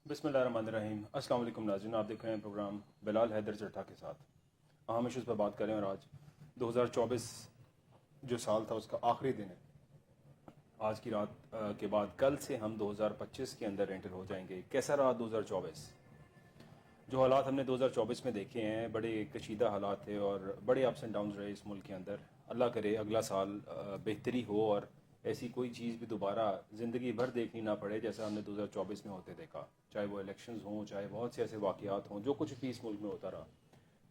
बिस्मिल्लाहिर्रहमानिर्रहीम। अस्सलाम वालेकुम नाज़रीन, आप देख रहे हैं प्रोग्राम बिलाल हैदर चट्टा के साथ। अहम इश्यूज़ पर बात करें और आज 2024 जो साल था उसका आखिरी दिन है। आज की रात के बाद कल से हम 2025 के अंदर एंटर हो जाएंगे। कैसा रहा 2024? जो हालात हमने 2024 में देखे हैं बड़े कशीदा हालात थे और बड़े अप्स एंड डाउन्स रहे इस मुल्क के अंदर। अल्लाह करे अगला साल बेहतरी हो और ऐसी कोई चीज़ भी दोबारा ज़िंदगी भर देखनी ना पड़े जैसा हमने 2024 में होते देखा। चाहे वो इलेक्शंस हों, चाहे बहुत से ऐसे वाक़यात हों, जो कुछ भी इस मुल्क में होता रहा,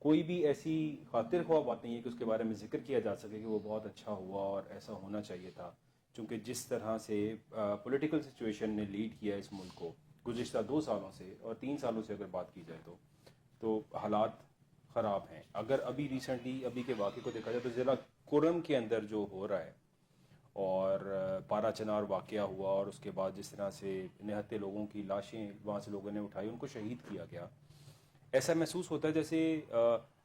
कोई भी ऐसी खातिर ख्वाह बात नहीं है कि उसके बारे में जिक्र किया जा सके कि वो बहुत अच्छा हुआ और ऐसा होना चाहिए था। चूँकि जिस तरह से पॉलिटिकल सिचुएशन ने लीड किया इस मुल्क को गुज़िश्ता 2 सालों से और 3 सालों से अगर बात की जाए तो हालात ख़राब हैं। अगर अभी रिसेंटली अभी के वाक़े को देखा जाए तो ज़िला कुरम के अंदर जो हो रहा है और पारा चनार वाक़या हुआ और उसके बाद जिस तरह से निहत्ते लोगों की लाशें वहाँ से लोगों ने उठाई, उनको शहीद किया गया, ऐसा महसूस होता है जैसे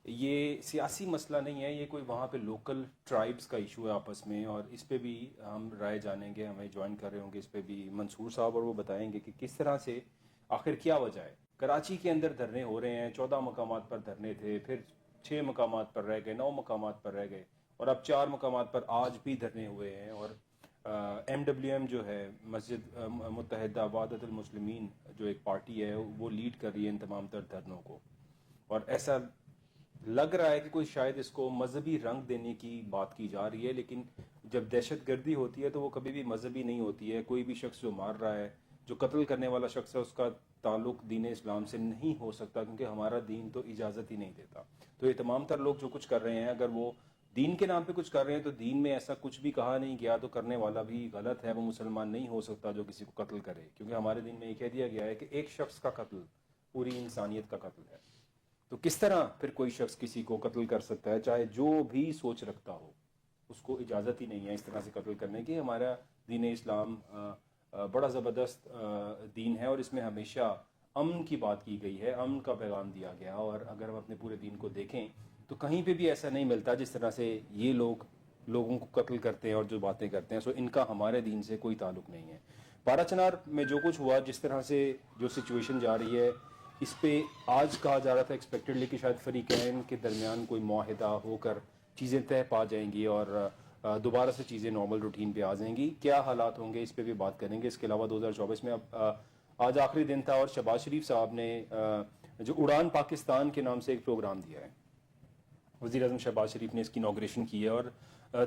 ये सियासी मसला नहीं है, ये कोई वहाँ पे लोकल ट्राइब्स का इशू है आपस में। और इस पे भी हम राय जानेंगे, हमें ज्वाइन कर रहे होंगे इस पे भी मंसूर साहब, और वो बताएंगे कि किस तरह से आखिर क्या वजह है। कराची के अंदर धरने हो रहे हैं, 14 मकामात पर धरने थे, फिर 6 मकामात पर रह गए, 9 मकामात पर रह गए और अब 4 मकामात पर आज भी धरने हुए हैं। और MWM जो है मस्जिद मुत्तहिदा वहदतुल मुस्लिमीन जो एक पार्टी है वो लीड कर रही है इन तमाम तर धरनों को। और ऐसा लग रहा है कि कोई शायद इसको मजहबी रंग देने की बात की जा रही है, लेकिन जब दहशत गर्दी होती है तो वो कभी भी मजहबी नहीं होती है। कोई भी शख्स जो मार रहा है, जो कत्ल करने वाला शख्स है, उसका ताल्लुक दीन इस्लाम से नहीं हो सकता क्योंकि हमारा दीन तो इजाज़त ही नहीं देता। तो ये तमाम तर लोग जो कुछ कर रहे हैं, अगर वो दीन के नाम पे कुछ कर रहे हैं तो दीन में ऐसा कुछ भी कहा नहीं गया, तो करने वाला भी गलत है, वो मुसलमान नहीं हो सकता जो किसी को कत्ल करे, क्योंकि हमारे दीन में ये कह दिया गया है कि एक शख्स का कत्ल पूरी इंसानियत का कत्ल है। तो किस तरह फिर कोई शख्स किसी को कत्ल कर सकता है, चाहे जो भी सोच रखता हो, उसको इजाज़त ही नहीं है इस तरह से कत्ल करने की। हमारा दीन इस्लाम बड़ा ज़बरदस्त दीन है और इसमें हमेशा अमन की बात की गई है, अमन का पैगाम दिया गया। और अगर हम अपने पूरे दीन को देखें तो कहीं पे भी ऐसा नहीं मिलता जिस तरह से ये लोग लोगों को कत्ल करते हैं और जो बातें करते हैं। सो इनका हमारे दीन से कोई ताल्लुक नहीं है। पारा चनार में जो कुछ हुआ, जिस तरह से जो सिचुएशन जा रही है, इस पे आज कहा जा रहा था एक्सपेक्टेडली कि शायद फरीकैन के दरमियान कोई मुआहिदा होकर चीज़ें तय पा जाएंगी और दोबारा से चीज़ें नॉर्मल रूटीन पे आ जाएंगी। क्या हालात होंगे इस पे भी बात करेंगे। इसके अलावा 2024 में अब आज आखिरी दिन था और शहबाज शरीफ साहब ने जो उड़ान पाकिस्तान के नाम से एक प्रोग्राम दिया है, वज़ीर आज़म शहबाज शरीफ ने इसकी इनॉग्रेशन की है और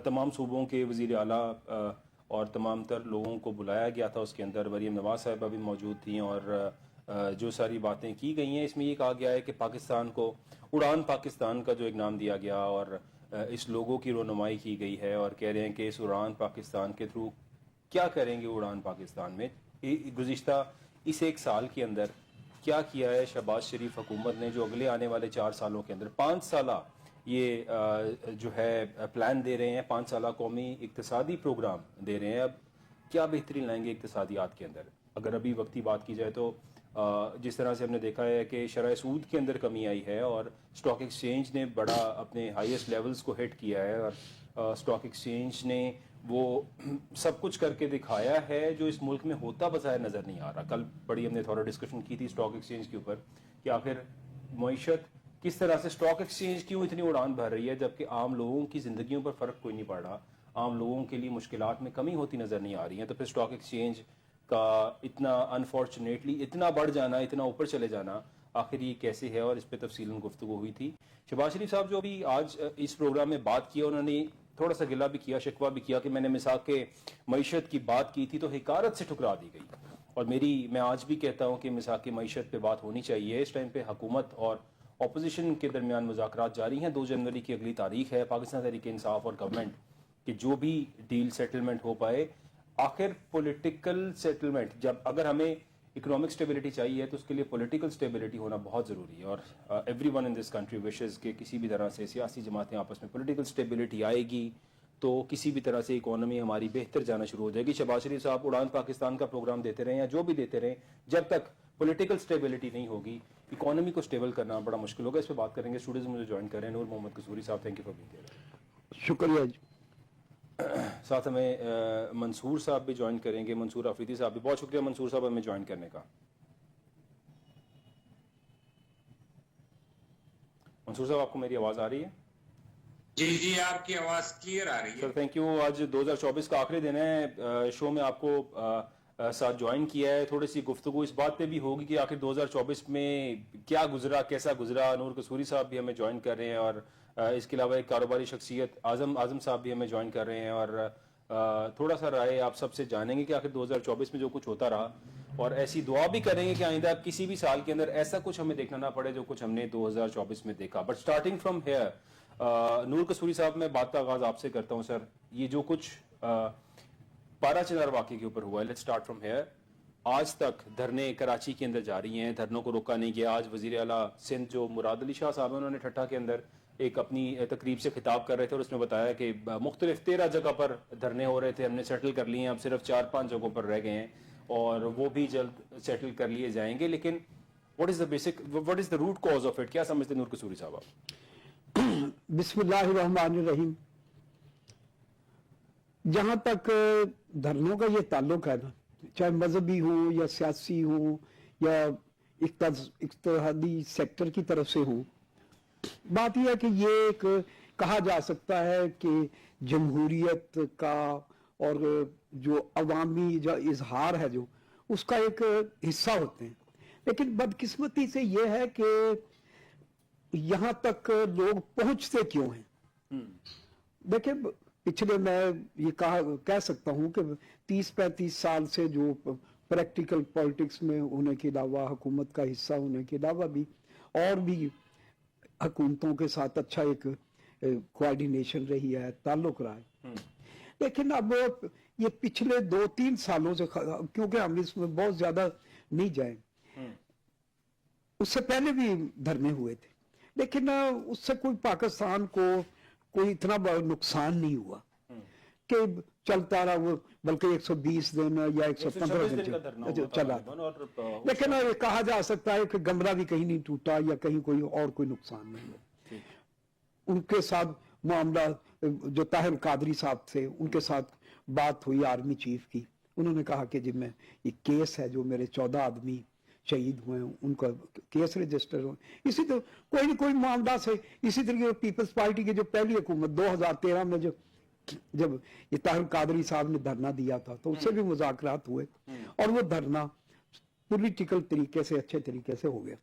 तमाम सूबों के वज़ीर आला और तमाम तर लोगों को बुलाया गया था। उसके अंदर मरीम नवाज साहिबा भी मौजूद थी और जो सारी बातें की गई हैं इसमें ये कहा गया है कि पाकिस्तान को उड़ान पाकिस्तान का जो एक नाम दिया गया और इस लोगों की रोनुमाई की गई है और कह रहे हैं कि इस उड़ान पाकिस्तान के थ्रू क्या करेंगे उड़ान पाकिस्तान में। गुज़िश्ता इस एक साल के अंदर क्या किया है शहबाज शरीफ हुकूमत ने, जो अगले आने वाले 4 सालों के अंदर 5 साल ये जो है प्लान दे रहे हैं, 5 साल कौमी इक्तिसादी प्रोग्राम दे रहे हैं। अब क्या बेहतरीन लाएंगे इक्तिसादियात के अंदर। अगर अभी वक्ती बात की जाए तो जिस तरह से हमने देखा है कि शरह सूद के अंदर कमी आई है और स्टॉक एक्सचेंज ने बड़ा अपने हाईएस्ट लेवल्स को हिट किया है और स्टॉक एक्सचेंज ने वो सब कुछ करके दिखाया है जो इस मुल्क में होता बजाय नज़र नहीं आ रहा। कल बड़ी हमने थोड़ा डिस्कशन की थी स्टॉक एक्सचेंज के ऊपर कि आखिर मईशत किस तरह से स्टॉक एक्सचेंज क्यों इतनी उड़ान भर रही है जबकि आम लोगों की ज़िंदगियों पर फ़र्क कोई नहीं पड़ रहा, आम लोगों के लिए मुश्किलात में कमी होती नज़र नहीं आ रही है। तो फिर स्टॉक एक्सचेंज का इतना अनफॉर्चुनेटली इतना बढ़ जाना, इतना ऊपर चले जाना, आखिर ये कैसे है, और इस पर तफसीलन गुफ्तगू हुई थी। शहबाज शरीफ साहब जो भी आज इस प्रोग्राम में बात किया, उन्होंने थोड़ा सा गिला भी किया, शिकवा भी किया कि मैंने मिसाक के मईशत की बात की थी तो हिकारत से ठुकरा दी गई। और मैं आज भी कहता हूँ कि मिसाक की मईशत पे बात होनी चाहिए। इस टाइम पे हुकूमत और अपोजिशन के दरमियान मुज़ाकरात जारी हैं। 2 जनवरी की अगली तारीख है। पाकिस्तान तहरीक इंसाफ और गवर्नमेंट कि जो भी डील सेटलमेंट हो पाए, आखिर पॉलिटिकल सेटलमेंट, जब अगर हमें इकोनॉमिक स्टेबिलिटी चाहिए तो उसके लिए पॉलिटिकल स्टेबिलिटी होना बहुत ज़रूरी है। और everyone in this country wishes कि किसी भी तरह से सियासी जमातें आपस में पॉलिटिकल स्टेबिलिटी आएगी तो किसी भी तरह से इकोनॉमी हमारी बेहतर जाना शुरू हो जाएगी। शहबाज शरीफ साहब उड़ान पाकिस्तान का प्रोग्राम देते रहें या जो भी देते रहें, जब तक पॉलिटिकल स्टेबिलिटी नहीं होगी इकोनॉमी को स्टेबल करना बड़ा मुश्किल होगा। इस पर बात करेंगे। स्टूडियोज मुझे ज्वाइन करें नूर मोहम्मद कसूरी साहब, thank you for being here. शुक्रिया जी। साथ हमें मंसूर साहब भी ज्वाइन करेंगे, मंसूर आफरीदी साहब भी। बहुत शुक्रिया मंसूर साहब हमें ज्वाइन करने का। منصور صاحب آپ کو میری آواز آ رہی ہے؟ جی جی آپ کی آواز کلیئر آ رہی ہے سر تھینک یو. آج 2024 کا آخری دن ہے. شو میں آپ کو ساتھ جوائن کیا ہے. تھوڑی سی گفتگو اس بات پہ بھی ہوگی کہ آخر 2024 میں کیا گزرا, کیسا گزرا. نور قصوری صاحب بھی ہمیں جوائن کر رہے ہیں, اور اس کے علاوہ ایک کاروباری شخصیت اعظم صاحب بھی ہمیں جوائن کر رہے ہیں, اور تھوڑا سا رائے آپ سب سے جانیں گے کہ آخر 2024 میں جو کچھ ہوتا رہا, اور ایسی دعا بھی کریں گے کہ آئندہ کسی بھی سال کے اندر ایسا کچھ ہمیں دیکھنا نہ پڑے جو کچھ ہم نے 2024 میں دیکھا. بٹ اسٹارٹنگ فرام ہیئر, نور قصوری صاحب میں بات کا آغاز آپ سے کرتا ہوں. سر, یہ جو کچھ پارا چنار واقعے کے اوپر ہوا ہے, لیٹس اسٹارٹ فرام ہیئر. آج تک دھرنے کراچی کے اندر جاری ہیں, دھرنوں کو روکا نہیں گیا. آج وزیر اعلیٰ سندھ جو مراد علی شاہ صاحب ہیں, انہوں نے ٹھٹھا کے اندر ایک اپنی تقریب سے خطاب کر رہے تھے, اور اس میں بتایا کہ مختلف 13 جگہ پر دھرنے ہو رہے تھے, ہم نے سیٹل کر لیے ہیں, اب صرف 4-5 جگہوں پر رہ گئے ہیں, اور وہ بھی جلد سیٹل کر لیے جائیں گے. لیکن what is the root cause of it? کیا سمجھتے ہیں نور قصوری صاحب آپ؟ بسم اللہ الرحمن الرحیم. جہاں تک دھرنوں کا یہ تعلق ہے نا, چاہے مذہبی ہو یا سیاسی ہو یا اقتصادی سیکٹر کی طرف سے ہو, بات یہ ہے کہ یہ ایک کہا جا سکتا ہے کہ جمہوریت کا اور جو عوامی جو اظہار ہے جو اس کا ایک حصہ ہوتے ہیں. لیکن بدقسمتی سے یہ ہے کہ یہاں تک لوگ پہنچتے کیوں ہیں. دیکھیں, پچھلے میں یہ کہہ سکتا ہوں کہ 30-35 سال سے جو پریکٹیکل پالیٹکس میں ہونے کے علاوہ, حکومت کا حصہ ہونے کے علاوہ بھی اور بھی حکومتوں کے ساتھ اچھا ایک کوآرڈینیشن رہی ہے, تعلق رہا ہے. لیکن اب یہ پچھلے 2-3 سالوں سے, کیونکہ ہم اس میں بہت زیادہ نہیں جائیں, اس سے پہلے بھی دھرنے ہوئے تھے, لیکن اس سے کوئی پاکستان کو کوئی اتنا بڑا نقصان نہیں ہوا کہ چلتا رہا وہ, بلکہ 120 دن یا 115 دن چلا. لیکن یہ کہا جا سکتا ہے کہ گمرہ بھی کہیں نہیں ٹوٹا یا کہیں کوئی نقصان نہیں ہوا. ان کے ساتھ معاملہ جو طاہر قادری صاحب تھے, ان کے ساتھ بات ہوئی آرمی چیف کی, انہوں نے کہا کہ جب میں یہ کیس ہے جو میرے 14 آدمی شہید ہوئے ہیں ان کا کیس رجسٹر ہو, اسی طرح کوئی نہ کوئی معاملہ سے. اسی طریقے پیپلز پارٹی کی جو پہلی حکومت 2013 میں جب یہ طاہر قادری صاحب نے دھرنا دیا تھا تو اس سے بھی مذاکرات ہوئے, اور وہ دھرنا پولیٹیکل طریقے سے اچھے طریقے سے ہو گیا.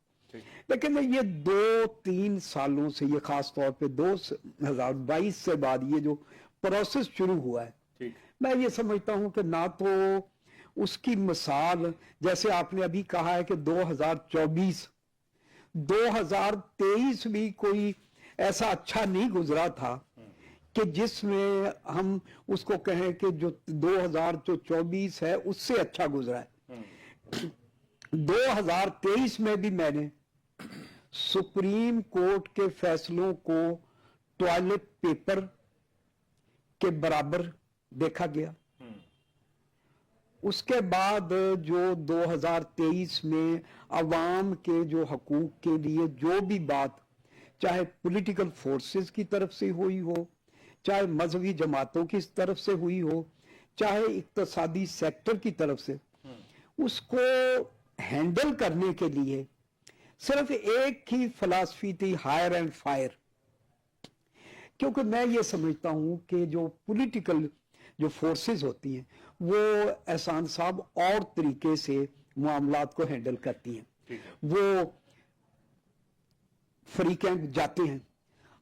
لیکن یہ 2-3 سالوں سے, یہ خاص طور پہ 2022 سے بعد یہ جو پروسیس شروع ہوا ہے, میں یہ سمجھتا ہوں کہ نہ تو اس کی مثال, جیسے آپ نے ابھی کہا ہے کہ 2023 بھی کوئی ایسا اچھا نہیں گزرا تھا کہ جس میں ہم اس کو کہیں کہ جو 2024 ہے اس سے اچھا گزرا ہے. 2023 میں بھی میں نے سپریم کورٹ کے فیصلوں کو ٹوائلٹ پیپر کے برابر دیکھا گیا. اس کے بعد جو 2023 میں عوام کے جو حقوق کے لیے جو بھی بات, چاہے پولیٹیکل فورسز کی طرف سے ہوئی ہو, چاہے مذہبی جماعتوں کی طرف سے ہوئی ہو, چاہے اقتصادی سیکٹر کی طرف سے, اس کو ہینڈل کرنے کے لیے صرف ایک ہی فلسفی تھی, ہائر اینڈ فائر. کیونکہ میں یہ سمجھتا ہوں کہ جو پولیٹیکل جو فورسز ہوتی ہیں وہ احسان صاحب اور طریقے سے معاملات کو ہینڈل کرتی ہیں. وہ فریقیں جاتے ہیں,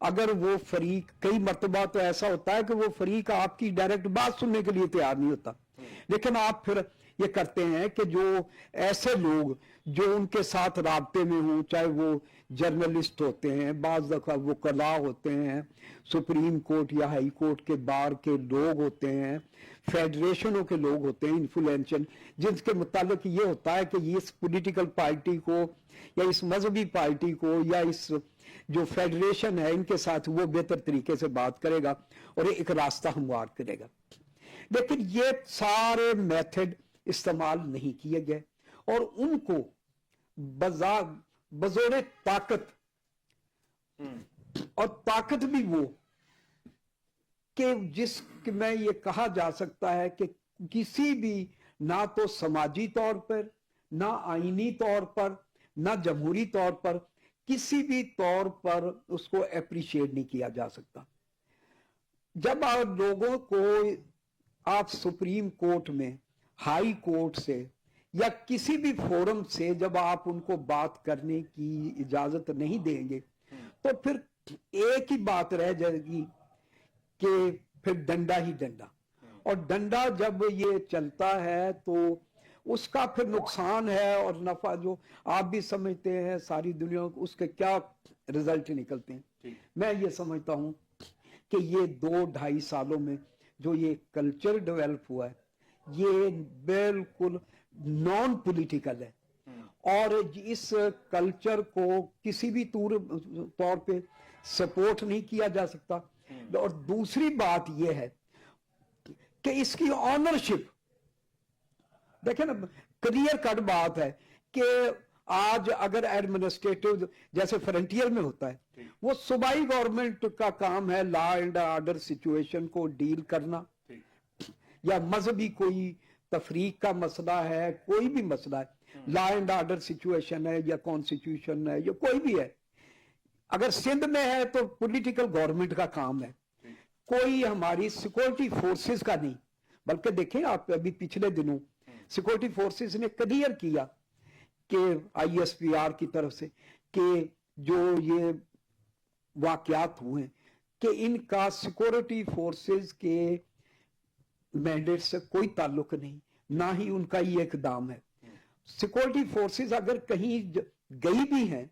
اگر وہ فریق, کئی مرتبہ تو ایسا ہوتا ہے کہ وہ فریق آپ کی ڈائریکٹ بات سننے کے لیے تیار نہیں ہوتا, لیکن آپ پھر یہ کرتے ہیں کہ جو ایسے لوگ جو ان کے ساتھ رابطے میں ہوں, چاہے وہ جرنلسٹ ہوتے ہیں, بعض دفعہ وہ وکلاء ہوتے ہیں, سپریم کورٹ یا ہائی کورٹ کے بار کے لوگ ہوتے ہیں, فیڈریشنوں کے لوگ ہوتے ہیں انفلوئنشل, جن کے متعلق یہ ہوتا ہے کہ یہ اس پولیٹیکل پارٹی کو یا اس مذہبی پارٹی کو یا اس جو فیڈریشن ہے ان کے ساتھ وہ بہتر طریقے سے بات کرے گا اور ایک راستہ ہموار کرے گا. لیکن یہ سارے میتھڈ استعمال نہیں کیے گئے, اور ان کو بزور طاقت, اور طاقت بھی وہ کہ جس میں یہ کہا جا سکتا ہے کہ کسی بھی نہ تو سماجی طور پر, نہ آئینی طور پر, نہ جمہوری طور پر किसी भी तौर पर उसको अप्रिशिएट नहीं किया जा सकता। जब आप लोगों को आप सुप्रीम कोर्ट में, हाई कोर्ट से या किसी भी फोरम से जब आप उनको बात करने की इजाजत नहीं देंगे, तो फिर एक ही बात रह जाएगी कि फिर डंडा ही डंडा। और डंडा जब ये चलता है तो उसका फिर नुकसान है और नफा, जो आप भी समझते हैं, सारी दुनिया को उसके क्या रिजल्ट निकलते हैं। मैं ये समझता हूं कि ये 2-2.5 सालों में जो ये कल्चर डेवलप हुआ है, ये बिल्कुल नॉन पॉलिटिकल है और इस कल्चर को किसी भी तौर पे सपोर्ट नहीं किया जा सकता। और दूसरी बात यह है कि इसकी ऑनरशिप, देखें ना, क्लियर कट बात है कि आज अगर एडमिनिस्ट्रेटिव जैसे फ्रंटियर में होता है, वो सूबाई गवर्नमेंट का काम है लॉ एंड ऑर्डर सिचुएशन को डील करना, या मजहबी कोई तफरीक का मसला है, कोई भी मसला है, लॉ एंड ऑर्डर सिचुएशन है या कॉन्स्टिट्यूशन है या कोई भी है, अगर सिंध में है तो पॉलिटिकल गवर्नमेंट का काम है, कोई हमारी सिक्योरिटी फोर्सेस का नहीं। बल्कि देखें आप, अभी पिछले दिनों सिक्योरिटी फोर्सेस ने क्लियर किया कि ISPR की तरफ से कि जो ये वाकयात हुए कि इनका सिक्योरिटी फोर्सेस के मैंडेट से कोई ताल्लुक नहीं, ना ही उनका ये इकदाम है। सिक्योरिटी फोर्सेस अगर कहीं गई भी हैं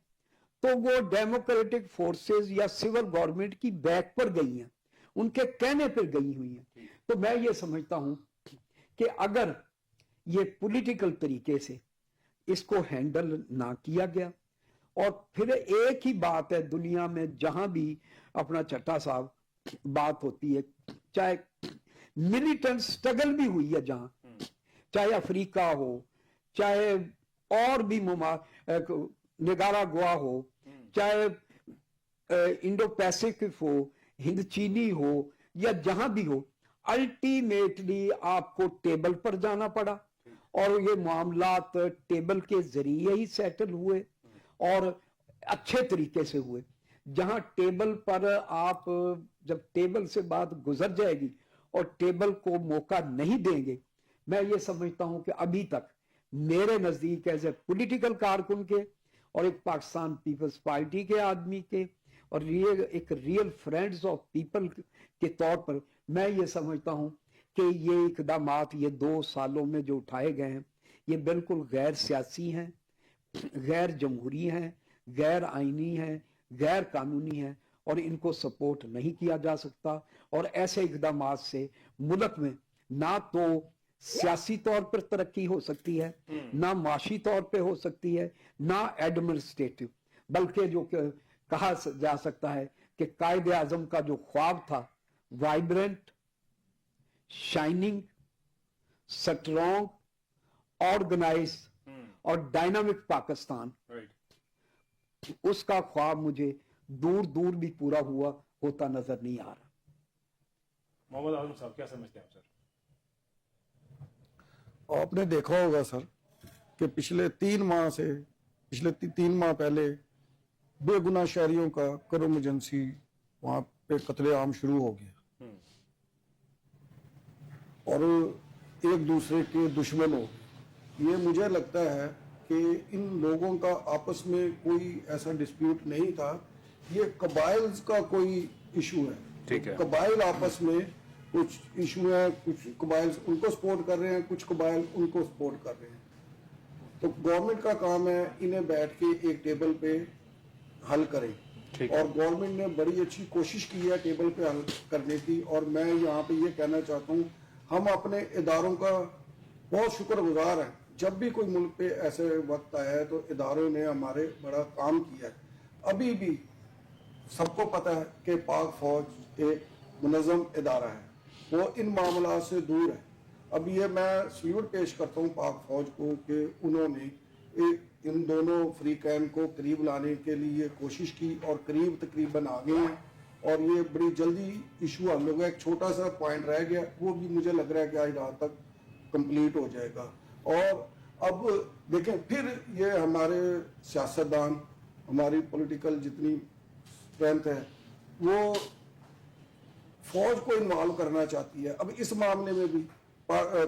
तो वो डेमोक्रेटिक फोर्सेस या सिविल गवर्नमेंट की बैक पर गई हैं, उनके कहने पर गई हुई हैं। तो मैं ये समझता हूं कि अगर ये पॉलिटिकल तरीके से इसको हैंडल ना किया गया, और फिर एक ही बात है दुनिया में जहां भी अपना चट्टा साहब बात होती है, चाहे मिलिटेंट स्ट्रगल भी हुई है जहां, चाहे अफ्रीका हो, चाहे और भी निकारागुआ हो, चाहे इंडो पैसिफिक हो, हिंद चीनी हो, या जहां भी हो, अल्टीमेटली आपको टेबल पर जाना पड़ा और ये मामलात टेबल के जरिए ही सेटल हुए और अच्छे तरीके से हुए। जहां टेबल पर आप, जब टेबल से बात गुजर जाएगी और टेबल को मौका नहीं देंगे, मैं ये समझता हूं कि अभी तक मेरे नजदीक एज ए पॉलिटिकल कारकुन के और एक पाकिस्तान पीपल्स पार्टी के आदमी के और एक रियल फ्रेंड्स ऑफ पीपल के तौर पर मैं ये समझता हूं कि ये इकदामात ये 2 सालों में जो उठाए गए हैं, ये बिल्कुल गैर सियासी हैं, गैर जमहूरी हैं, गैर आईनी हैं, गैर कानूनी हैं और इनको सपोर्ट नहीं किया जा सकता। और ऐसे इकदामात से मुल्क में ना तो सियासी तौर पर तरक्की हो सकती है, ना माशी तौर पे हो सकती है, ना एडमिनिस्ट्रेटिव, बल्कि जो कहा जा सकता है कि कायदे आजम का जो ख्वाब था, वाइब्रेंट, शाइनिंग, स्ट्रॉन्ग, ऑर्गेनाइज और डायनामिक पाकिस्तान, उसका ख्वाब मुझे दूर दूर भी पूरा हुआ होता नजर नहीं आ रहा। मोहम्मद आजम साहब, क्या समझते हैं आप सर? आपने देखा होगा सर कि पिछले 3 माह पहले बेगुनाह शहरियों का करम एजेंसी वहां पे कत्लेआम शुरू हो गया और एक दूसरे के दुश्मन हो गए। ये मुझे लगता है कि इन लोगों का आपस में कोई ऐसा डिस्प्यूट नहीं था, ये कबाइल्स का कोई इशू है। ठीक है। कबाइल आपस में कुछ इशू है, कुछ कबाइल्स उनको सपोर्ट कर रहे हैं, कुछ कबाइल उनको सपोर्ट कर रहे हैं। तो गवर्नमेंट का काम है इन्हें बैठ के एक टेबल पे हल करें, और गवर्नमेंट ने बड़ी अच्छी कोशिश की है टेबल पे हल करने की। और मैं यहाँ पे ये कहना चाहता हूँ, हम अपने इदारों का बहुत शुक्रगुजार हैं। जब भी कोई मुल्क पे ऐसे वक्त आया है तो इदारों ने हमारे बड़ा काम किया है। अभी भी सबको पता है कि पाक फौज एक मुनज़्ज़म इदारा है, वो इन मामला से दूर है। अब ये मैं सल्यूट पेश करता हूँ पाक फौज को कि उन्होंने इन दोनों फ्रीकैन को करीब लाने के लिए कोशिश की और करीब तकरीबन आ गए हैं और ये बड़ी जल्दी इशू हल होगा। एक छोटा सा पॉइंट रह गया, वो भी मुझे लग रहा है कि आज रात तक कंप्लीट हो जाएगा। और अब देखें फिर ये हमारे सियासतदान ہماری پولیٹیکل جتنی اسٹرینتھ ہے وہ فوج کو انوالو کرنا چاہتی ہے. اب اس معاملے میں بھی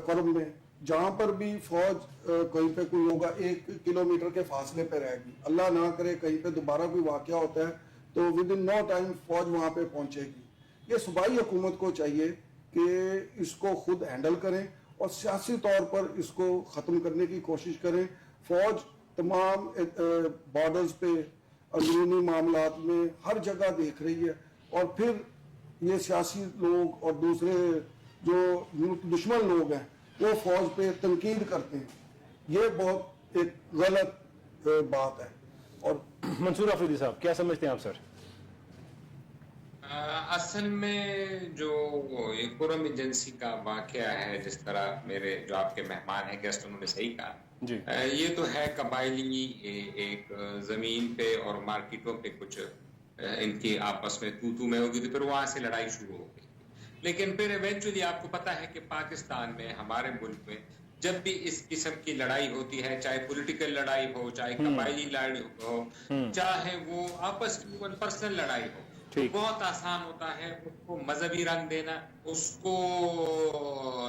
کرم میں جہاں پر بھی فوج کہیں پہ کوئی ہوگا 1 کلومیٹر کے فاصلے پہ رہے گی, اللہ نہ کرے کہیں پہ دوبارہ کوئی واقعہ ہوتا ہے تو ود ان نو ٹائم فوج وہاں پہ پہنچے گی. یہ صوبائی حکومت کو چاہیے کہ اس کو خود ہینڈل کریں اور سیاسی طور پر اس کو ختم کرنے کی کوشش کریں. فوج تمام بارڈرز پہ اندرونی معاملات میں ہر جگہ دیکھ رہی ہے, اور پھر یہ سیاسی لوگ اور دوسرے جو دشمن لوگ ہیں وہ فوج پہ تنقید کرتے ہیں. یہ بہت ایک غلط بات ہے. اور منصور آفریدی صاحب کیا سمجھتے ہیں آپ سر؟ اصل میں جو یہ قرم ایجنسی کا واقعہ ہے, جس طرح میرے جو آپ کے مہمان ہیں گیسٹ انہوں نے صحیح کہا, جی یہ تو ہے قبائلی ایک زمین پہ اور مارکیٹوں پہ کچھ ان کی آپس میں تو میں ہوگی تو پھر وہاں سے لڑائی شروع ہو گئی. لیکن پھر ایونچولی آپ کو پتا ہے کہ پاکستان میں ہمارے ملک میں جب بھی اس قسم کی لڑائی ہوتی ہے, چاہے پولیٹیکل لڑائی ہو, چاہے قبائلی لڑائی ہو, چاہے وہ آپس کی پرسنل لڑائی ہو, تو بہت آسان ہوتا ہے اس کو مذہبی رنگ دینا, اس کو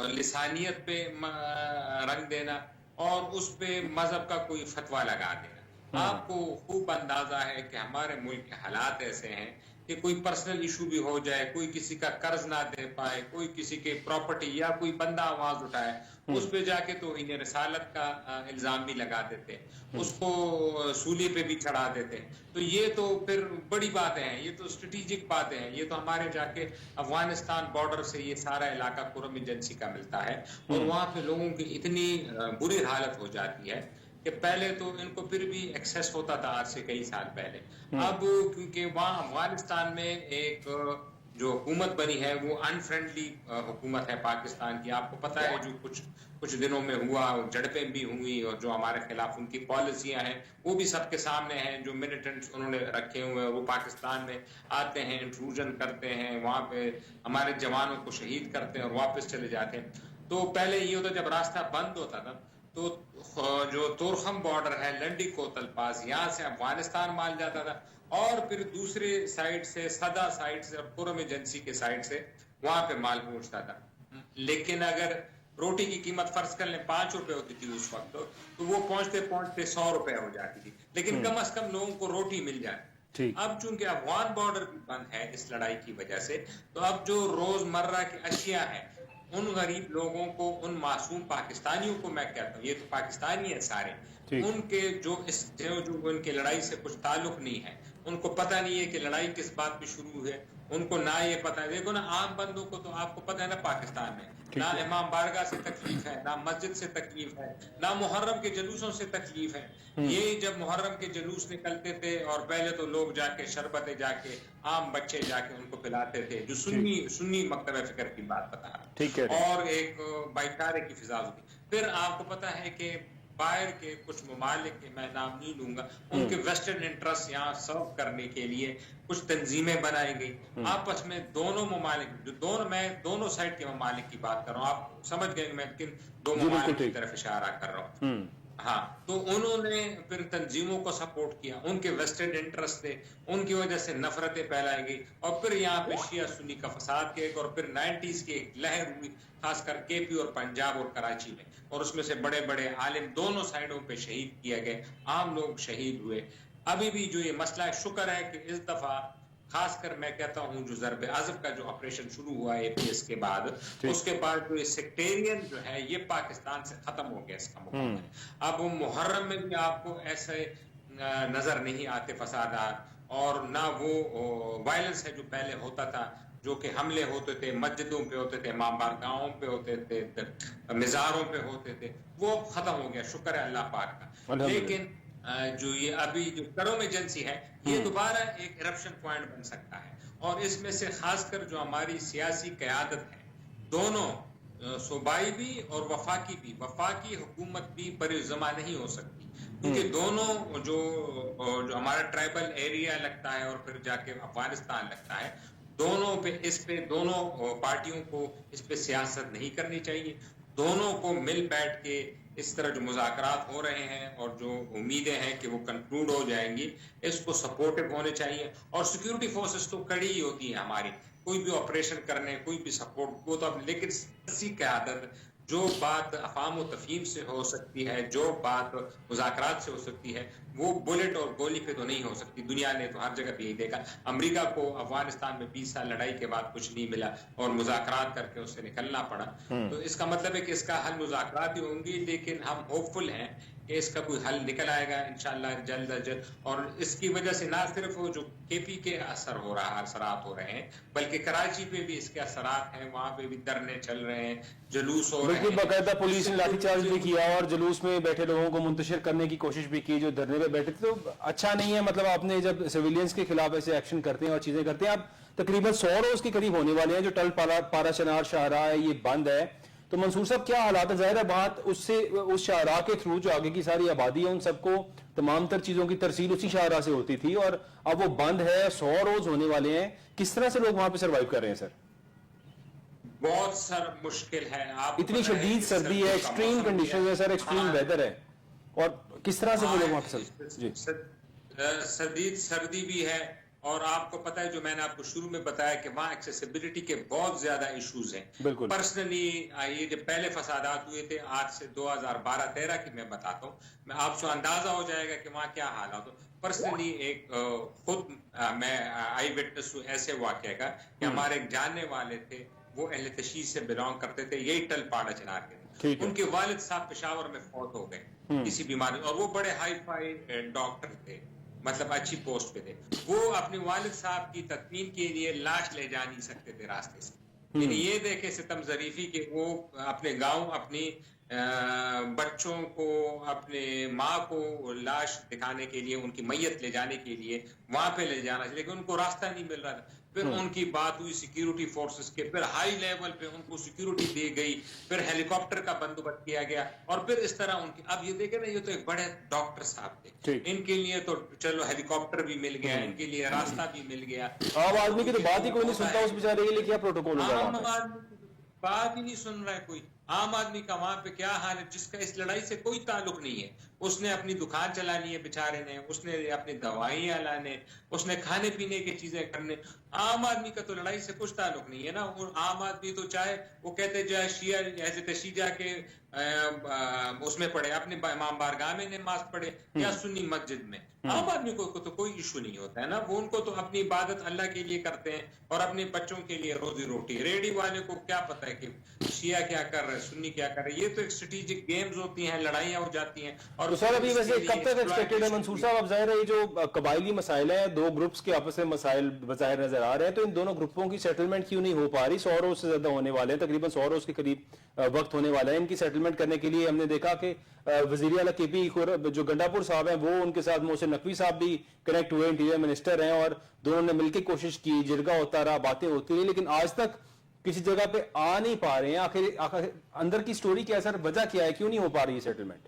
لسانیت پہ رنگ دینا, اور اس پہ مذہب کا کوئی فتویٰ لگا دینا. آپ کو خوب اندازہ ہے کہ ہمارے ملک کے حالات ایسے ہیں کہ کوئی پرسنل ایشو بھی ہو جائے, کوئی کسی کا قرض نہ دے پائے, کوئی کسی کے پراپرٹی یا کوئی بندہ آواز اٹھائے, اس پہ جا کے تو انہیں رسالت کا الزام بھی لگا دیتے, اس کو سولی پہ بھی چڑھا دیتے. تو یہ تو پھر بڑی باتیں ہیں, یہ تو اسٹریٹجک باتیں ہیں. یہ تو ہمارے جا کے افغانستان بارڈر سے یہ سارا علاقہ قرم ایجنسی کا ملتا ہے, اور وہاں پہ لوگوں کی اتنی بری حالت ہو جاتی ہے کہ پہلے تو ان کو پھر بھی ایکسیس ہوتا تھا آج سے کئی سال پہلے. اب کیونکہ وہاں افغانستان میں ایک جو حکومت بنی ہے وہ ان فرینڈلی حکومت ہے پاکستان کی. آپ کو پتہ ہے جو کچھ دنوں میں ہوا, جھڑپیں بھی ہوئی, اور جو ہمارے خلاف ان کی پالیسیاں ہیں وہ بھی سب کے سامنے ہیں. جو ملیٹنٹس انہوں نے رکھے ہوئے ہیں وہ پاکستان میں آتے ہیں, انٹروژن کرتے ہیں, وہاں پہ ہمارے جوانوں کو شہید کرتے ہیں اور واپس چلے جاتے ہیں. تو پہلے یہ ہوتا جب راستہ بند ہوتا تھا تو جو تورخم بارڈر ہے لنڈی کوتل پاس, یہاں سے افغانستان مال جاتا تھا, اور پھر دوسرے سائڈ سے صدا سائڈ سے اور قرم ایجنسی کے سائڈ سے وہاں پہ مال پہنچتا تھا. لیکن اگر روٹی کی قیمت فرض کر لیں 5 روپے ہوتی تھی اس وقت, تو وہ پہنچتے پہنچتے 100 روپے ہو جاتی تھی, لیکن کم از کم لوگوں کو روٹی مل جاتی. اب چونکہ افغان بارڈر بھی بند ہے اس لڑائی کی وجہ سے, تو اب جو روز مرہ کی اشیاء ہیں ان غریب لوگوں کو, ان معصوم پاکستانیوں کو, میں کہتا ہوں یہ تو پاکستانی ہیں سارے, ان کے جو ان کے لڑائی سے کچھ تعلق نہیں ہے, ان کو پتہ نہیں ہے کہ لڑائی کس بات پہ شروع ہے, ان کو نہ یہ پتہ ہے. دیکھو نا عام بندوں کو تو آپ کو پتہ ہے نا پاکستان میں نہ امام بارگاہ سے تکلیف ہے, نہ مسجد سے تکلیف ہے, نہ محرم کے جلوسوں سے تکلیف ہے. یہ جب محرم کے جلوس نکلتے تھے اور پہلے تو لوگ جا کے شربتیں جا کے عام بچے جا کے ان کو پلاتے تھے, جو سنی مکتبہ فکر کی بات بتا رہا, اور ایک بھائی چارے کی فضا ہوتی. پھر آپ کو پتہ ہے کہ باہر کے کچھ ممالک کے, میں نام نہیں لوں گا, ان کے ویسٹرن انٹرسٹ یہاں سرو کرنے کے لیے کچھ تنظیمیں بنائی گئی آپس میں. دونوں ممالک جو میں دونوں سائڈ کے ممالک کی بات کر رہا ہوں, آپ سمجھ گئے میں کن دو ممالک کی طرف اشارہ کر رہا ہوں. ہاں, تو انہوں نے پھر تنظیموں کو سپورٹ کیا, ان کے ویسٹرن انٹرسٹ تھے, ان کی وجہ سے نفرتیں پھیلائی گئی, اور پھر یہاں پہ شیعہ سنی کا فساد کے اور پھر 90s کی ایک لہر ہوئی, خاص کر کے پی اور پنجاب اور کراچی میں, اور اس میں سے بڑے بڑے عالم دونوں سائڈوں پہ شہید کیے گئے, عام لوگ شہید ہوئے. ابھی بھی جو یہ مسئلہ ہے, شکر ہے کہ اس دفعہ خاص کر میں کہتا ہوں جو ضرب عضب کا جو آپریشن شروع ہوا ہے APS کے بعد, اس کے بعد جو یہ سیکٹیرین جو ہے یہ پاکستان سے ختم ہو گیا اس کا مقابلہ. اب محرم میں بھی آپ کو ایسے نظر نہیں آتے فسادات, اور نہ وہ وائلنس ہے جو پہلے ہوتا تھا, جو کہ حملے ہوتے تھے, مسجدوں پہ ہوتے تھے, امام بارگاہوں پہ ہوتے تھے, مزاروں پہ ہوتے تھے, وہ ختم ہو گیا, شکر ہے اللہ پاک کا. لیکن جو یہ ابھی جو کرم ایجنسی ہے یہ دوبارہ ایک کرپشن پوائنٹ بن سکتا ہے, اور اس میں سے خاص کر جو ہماری سیاسی قیادت ہے, دونوں صوبائی بھی اور وفاقی بھی, وفاقی حکومت بھی پرزما نہیں ہو سکتی, کیونکہ دونوں جو ہمارا ٹرائبل ایریا لگتا ہے اور پھر جا کے افغانستان لگتا ہے, دونوں پہ دونوں پارٹیوں کو اس پہ سیاست نہیں کرنی چاہیے. दोनों को मिल बैठ के इस तरह जो मुज़ाकरात हो रहे हैं और जो उम्मीदें हैं कि वो कंक्लूड हो जाएंगी, इसको सपोर्टिव होने चाहिए। और सिक्योरिटी फोर्सेस तो कड़ी ही होती है हमारी, कोई भी ऑपरेशन करने, कोई भी सपोर्ट, वो तो अब, लेकिन सियासी क़यादत, जो बात अफ़ाम व तफ़हीम से हो सकती है, जो बात मुज़ाकरात से हो सकती है, वो बुलेट और गोली पे तो नहीं हो सकती। दुनिया ने तो हर जगह पे यही देखा। अमेरिका को अफगानिस्तान में 20 साल लड़ाई के बाद कुछ नहीं मिला और मुज़ाकरात करके उससे निकलना पड़ा। तो इसका मतलब है कि इसका हल मुज़ाकरात ही होंगी, लेकिन हम होपफुल हैं कि इसका कोई हल निकल आएगा इंशाअल्लाह जल्द अज जल्द। और इसकी वजह से ना सिर्फ वो जो केपी के असरात हो रहे हैं, बल्कि कराची पे भी इसके असरात हैं। वहाँ पे भी धरने चल रहे हैं, जुलूस हो रहे बिल्कुल, हैं। बाकायदा पुलिस ने लाठीचार्ज भी किया और जुलूस में बैठे लोगों को मुंतशिर करने की कोशिश भी की जो धरने पे बैठे थे। तो अच्छा नहीं है, मतलब आपने जब सिविलियंस के खिलाफ ऐसे एक्शन करते हैं और चीजें करते हैं, आप तकरीबन 100 रोज के करीब होने वाले हैं जो टल पारा चनार शाहराह है ये बंद है। तो मंसूर साहब क्या हालात है? जाहिर है बात उससे उस शाहराह के थ्रू जो आगे की सारी आबादी है उन सबको तमाम तर चीजों की तरसील उसी शाहराह से होती थी और अब वो बंद है, 100 रोज होने वाले हैं। किस तरह से लोग वहां पे सर्वाइव कर रहे हैं सर? बहुत सर मुश्किल है। आप इतनी शदीद सर्दी है, एक्सट्रीम कंडीशन है सर, एक्सट्रीम वेदर है, और किस तरह से वो लोग वहां पे जी शदीद सर्दी भी है। और आपको पता है, जो मैंने आपको शुरू में बताया कि वहाँ एक्सेसिबिलिटी के बहुत ज्यादा इश्यूज हैं। बिल्कुल। पर्सनली ये जो पहले फसादात हुए थे आज से 2012-13 की मैं बताता हूँ, मैं आपको अंदाजा हो जाएगा कि वहाँ क्या हालात हो। पर्सनली एक खुद मैं आई विटनेस हूँ ऐसे वाक़े का कि हमारे एक जानने वाले थे, वो अहले तशीह से बिलोंग करते थे, यही टल पाड़ा चनार के। उनके वालिद साहब पेशावर में फौत हो गए किसी बीमारी, और वो बड़े हाई फाई डॉक्टर थे, मतलब अच्छी पोस्ट पे थे। वो अपने वालिद साहब की तदफीन के लिए लाश ले जा नहीं सकते थे रास्ते से। यानी ये देखे सितम ज़रीफी कि वो अपने गांव, अपनी बच्चों को, अपने माँ को लाश दिखाने के लिए, उनकी मैयत ले जाने के लिए वहां पे ले जाना, लेकिन उनको रास्ता नहीं मिल रहा था। फिर उनकी बात हुई सिक्योरिटी फोर्सेस के, फिर हाई लेवल पे उनको सिक्योरिटी दी गई, फिर हेलीकॉप्टर का बंदोबस्त किया गया, और फिर इस तरह उनकी, अब ये देखे ना, ये तो एक बड़े डॉक्टर साहब थे, इनके लिए तो चलो हेलीकॉप्टर भी मिल गया, इनके लिए रास्ता भी मिल गया। आम आदमी की तो बात ही कोई नहीं सुनता, उस बेचारे के लिए क्या प्रोटोकॉल होगा? आम आदमी बात ही नहीं सुन रहा है कोई। आम आदमी का वहां पे क्या हाल है, जिसका इस लड़ाई से कोई ताल्लुक नहीं है। उसने अपनी दुकान चलानी है बेचारे ने, उसने अपनी दवाइयां लाने, उसने खाने पीने की चीजें करने। आम आदमी का तो लड़ाई से कुछ ताल्लुक नहीं है ना। आम आदमी तो चाहे वो कहते जाए शिया ऐसे तशी जाके उसमें पढ़े, अपने इमाम बारगाह में नमाज पढ़े या सुन्नी मस्जिद में, आम आदमी को तो कोई इशू नहीं होता है ना। वो उनको तो अपनी इबादत अल्लाह के लिए करते हैं और अपने बच्चों के लिए रोजी रोटी। रेडी वाले को क्या पता है कि शिया क्या कर रहे, सुन्नी क्या कर रहे। ये तो एक स्ट्रेटेजिक गेम्स होती हैं, लड़ाइयां हो जाती हैं। और तो सर अभी वैसे कब तक एक्सपेक्टेड है मंसूर साहब? अब जाहिर है ये जो कबायली मसाइल है, दो ग्रुप्स के आपस में मसाइल बज़ाहिर नजर आ रहे हैं, तो इन दोनों ग्रुपों की सेटलमेंट क्यों नहीं हो पा रही? 100 रोज से ज्यादा होने वाले हैं, तकरीबन 100 रोज के करीब वक्त होने वाला है इनकी सेटलमेंट करने के लिए। हमने देखा कि वजीर आला केपी जो गंडापुर साहब हैं, वो उनके साथ मोहसिन नकवी साहब भी कनेक्ट हुए, इंटीरियर मिनिस्टर हैं, और दोनों ने मिलकर कोशिश की, जिरगा होता रहा, बातें होती रही, लेकिन आज तक किसी जगह पे आ नहीं पा रहे हैं। आखिर अंदर की स्टोरी क्या है सर, वजह क्या है, क्यों नहीं हो पा रही है सेटलमेंट?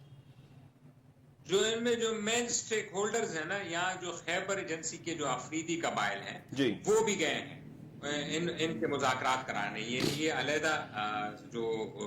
जो इनमें जो मेन स्टेक होल्डर्स है ना, यहाँ जो खैबर एजेंसी के जो अफरीदी कबाइल हैं जी, वो भी गए हैं इनके मुज़ाकरात कराने। ये अलहदा जो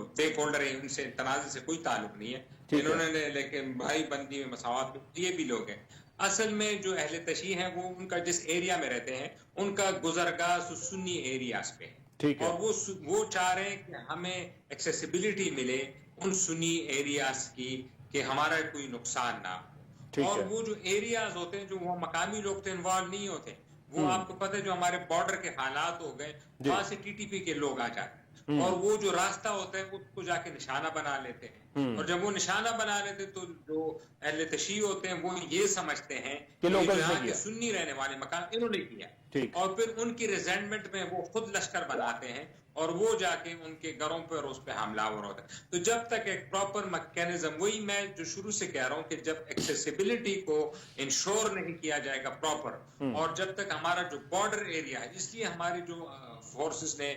स्टेक होल्डर है, उनसे तनाज़े से कोई ताल्लुक नहीं है इन्होंने, लेकिन भाई बंदी में मसावत ये भी लोग हैं। असल में जो अहले तशी हैं, वो उनका जिस एरिया में रहते हैं, उनका गुजरगाह सुन्नी एरियाज पे है, और वो चाह रहे हैं कि हमें एक्सेसिबिलिटी मिले उन सुन्नी एरियाज की, कि हमारा कोई नुकसान ना हो। और वो जो एरियाज होते हैं, जो वो मकामी लोग तो इन्वॉल्व नहीं होते, वो आपको पता है जो हमारे बॉर्डर के हालात हो गए, वहां से टीटीपी के लोग आ जाते हैं, और वो जो रास्ता होता है उसको जाके निशाना बना लेते हैं। और जब वो निशाना बना लेते तो जो अहले तशी होते हैं, वो ये समझते हैं कि यहाँ के सुन्नी रहने वाले मकान इन्होंने किया, और फिर उनकी रिजेंटमेंट में वो खुद लश्कर बनाते हैं, और वो जाके उनके घरों पर उस पर हमलावर होता है। तो जब तक एक प्रॉपर मैकेनिज्म, वही मैं जो शुरू से कह रहा हूँ कि जब एक्सेसिबिलिटी को इंश्योर नहीं किया जाएगा प्रॉपर, और जब तक हमारा जो बॉर्डर एरिया है, इसलिए हमारी जो फोर्सेस ने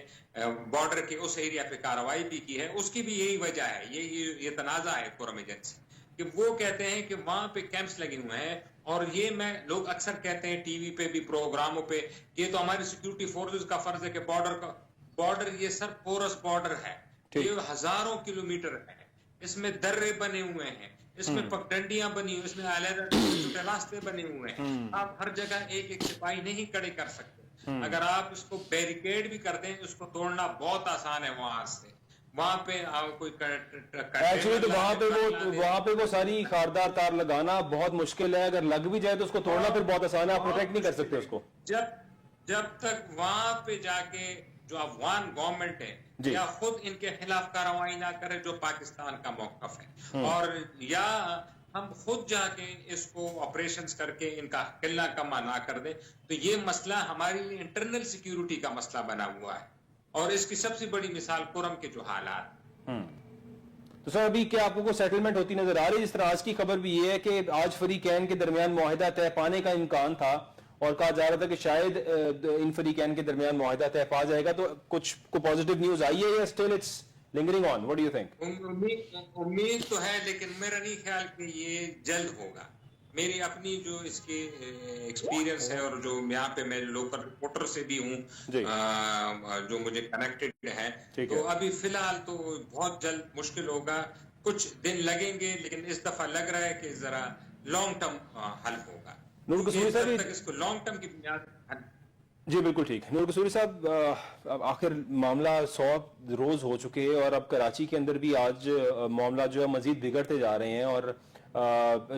बॉर्डर के उस एरिया पे कार्रवाई भी की है, उसकी भी यही वजह है, ये तनाजा है फोरम एजेंसी, कि वो कहते हैं कि वहां पे कैंप्स लगे हुए हैं। और ये लोग अक्सर कहते हैं टीवी पे भी, प्रोग्रामों पे, ये तो हमारी सिक्योरिटी फोर्सेस का फर्ज है कि बॉर्डर ये सर पोरस बॉर्डर है, یہ ہزاروں کلومیٹر ہے، اس میں درے بنے ہوئے ہیں، اس میں پگڈنڈیاں بنی ہوئی، اس میں علیحدہ چھوٹے راستے بنے ہوئے ہیں. آپ ہر جگہ ایک ایک سپاہی نہیں کھڑے کر سکتے. اگر آپ اس کو بیریکیڈ بھی کر دیں، اس کو توڑنا بہت آسان ہے. وہاں سے وہاں پہ کوئی ایکچولی تو وہاں پہ وہ ساری خاردار تار لگانا بہت مشکل ہے. اگر لگ بھی جائے تو اس کو توڑنا پھر بہت آسان ہے. آپ پروٹیکٹ نہیں کر سکتے اس کو. جب تک وہاں پہ جا کے جو افغان گورنمنٹ ہے یا خود ان کے خلاف کارروائی نہ کرے جو پاکستان کا موقف ہے، اور یا ہم خود جا کے اس کو آپریشنز کر کے ان کا قلہ کما نہ کر دیں، تو یہ مسئلہ ہماری انٹرنل سیکیورٹی کا مسئلہ بنا ہوا ہے. اور اس کی سب سے بڑی مثال قرم کے جو حالات. تو سر ابھی کیا آپ کو کوئی سیٹلمنٹ ہوتی نظر آ رہی ہے؟ جس طرح آج کی خبر بھی یہ ہے کہ آج فریقین کے درمیان معاہدہ طے پانے کا امکان تھا اور کہا جا رہا تھا کہ شاید ان فریقین کے درمیان معاہدہ طے پا جائے گا. تو کچھ کو پازیٹیو نیوز آئی ہے یا still it's lingering on? What do you think? امید تو ہے، لیکن میرا نہیں خیال کہ یہ جلد ہوگا. میری اپنی جو اس کے ایکسپیرینس ہے اور جو یہاں پہ میں لوکل رپورٹر سے بھی ہوں جو مجھے کنیکٹڈ ہے، تو ابھی فی الحال تو بہت جلد مشکل ہوگا. کچھ دن لگیں گے، لیکن اس دفعہ لگ رہا ہے کہ ذرا لانگ ٹرم حل ہوگا. نور قصوری صاحب تک اس کو لانگ ٹرم کی بنیاد. جی بالکل ٹھیک. نور قصوری صاحب، آخر معاملہ 100 روز ہو چکے اور اب کراچی کے اندر بھی آج معاملہ جو ہے مزید بگڑتے جا رہے ہیں اور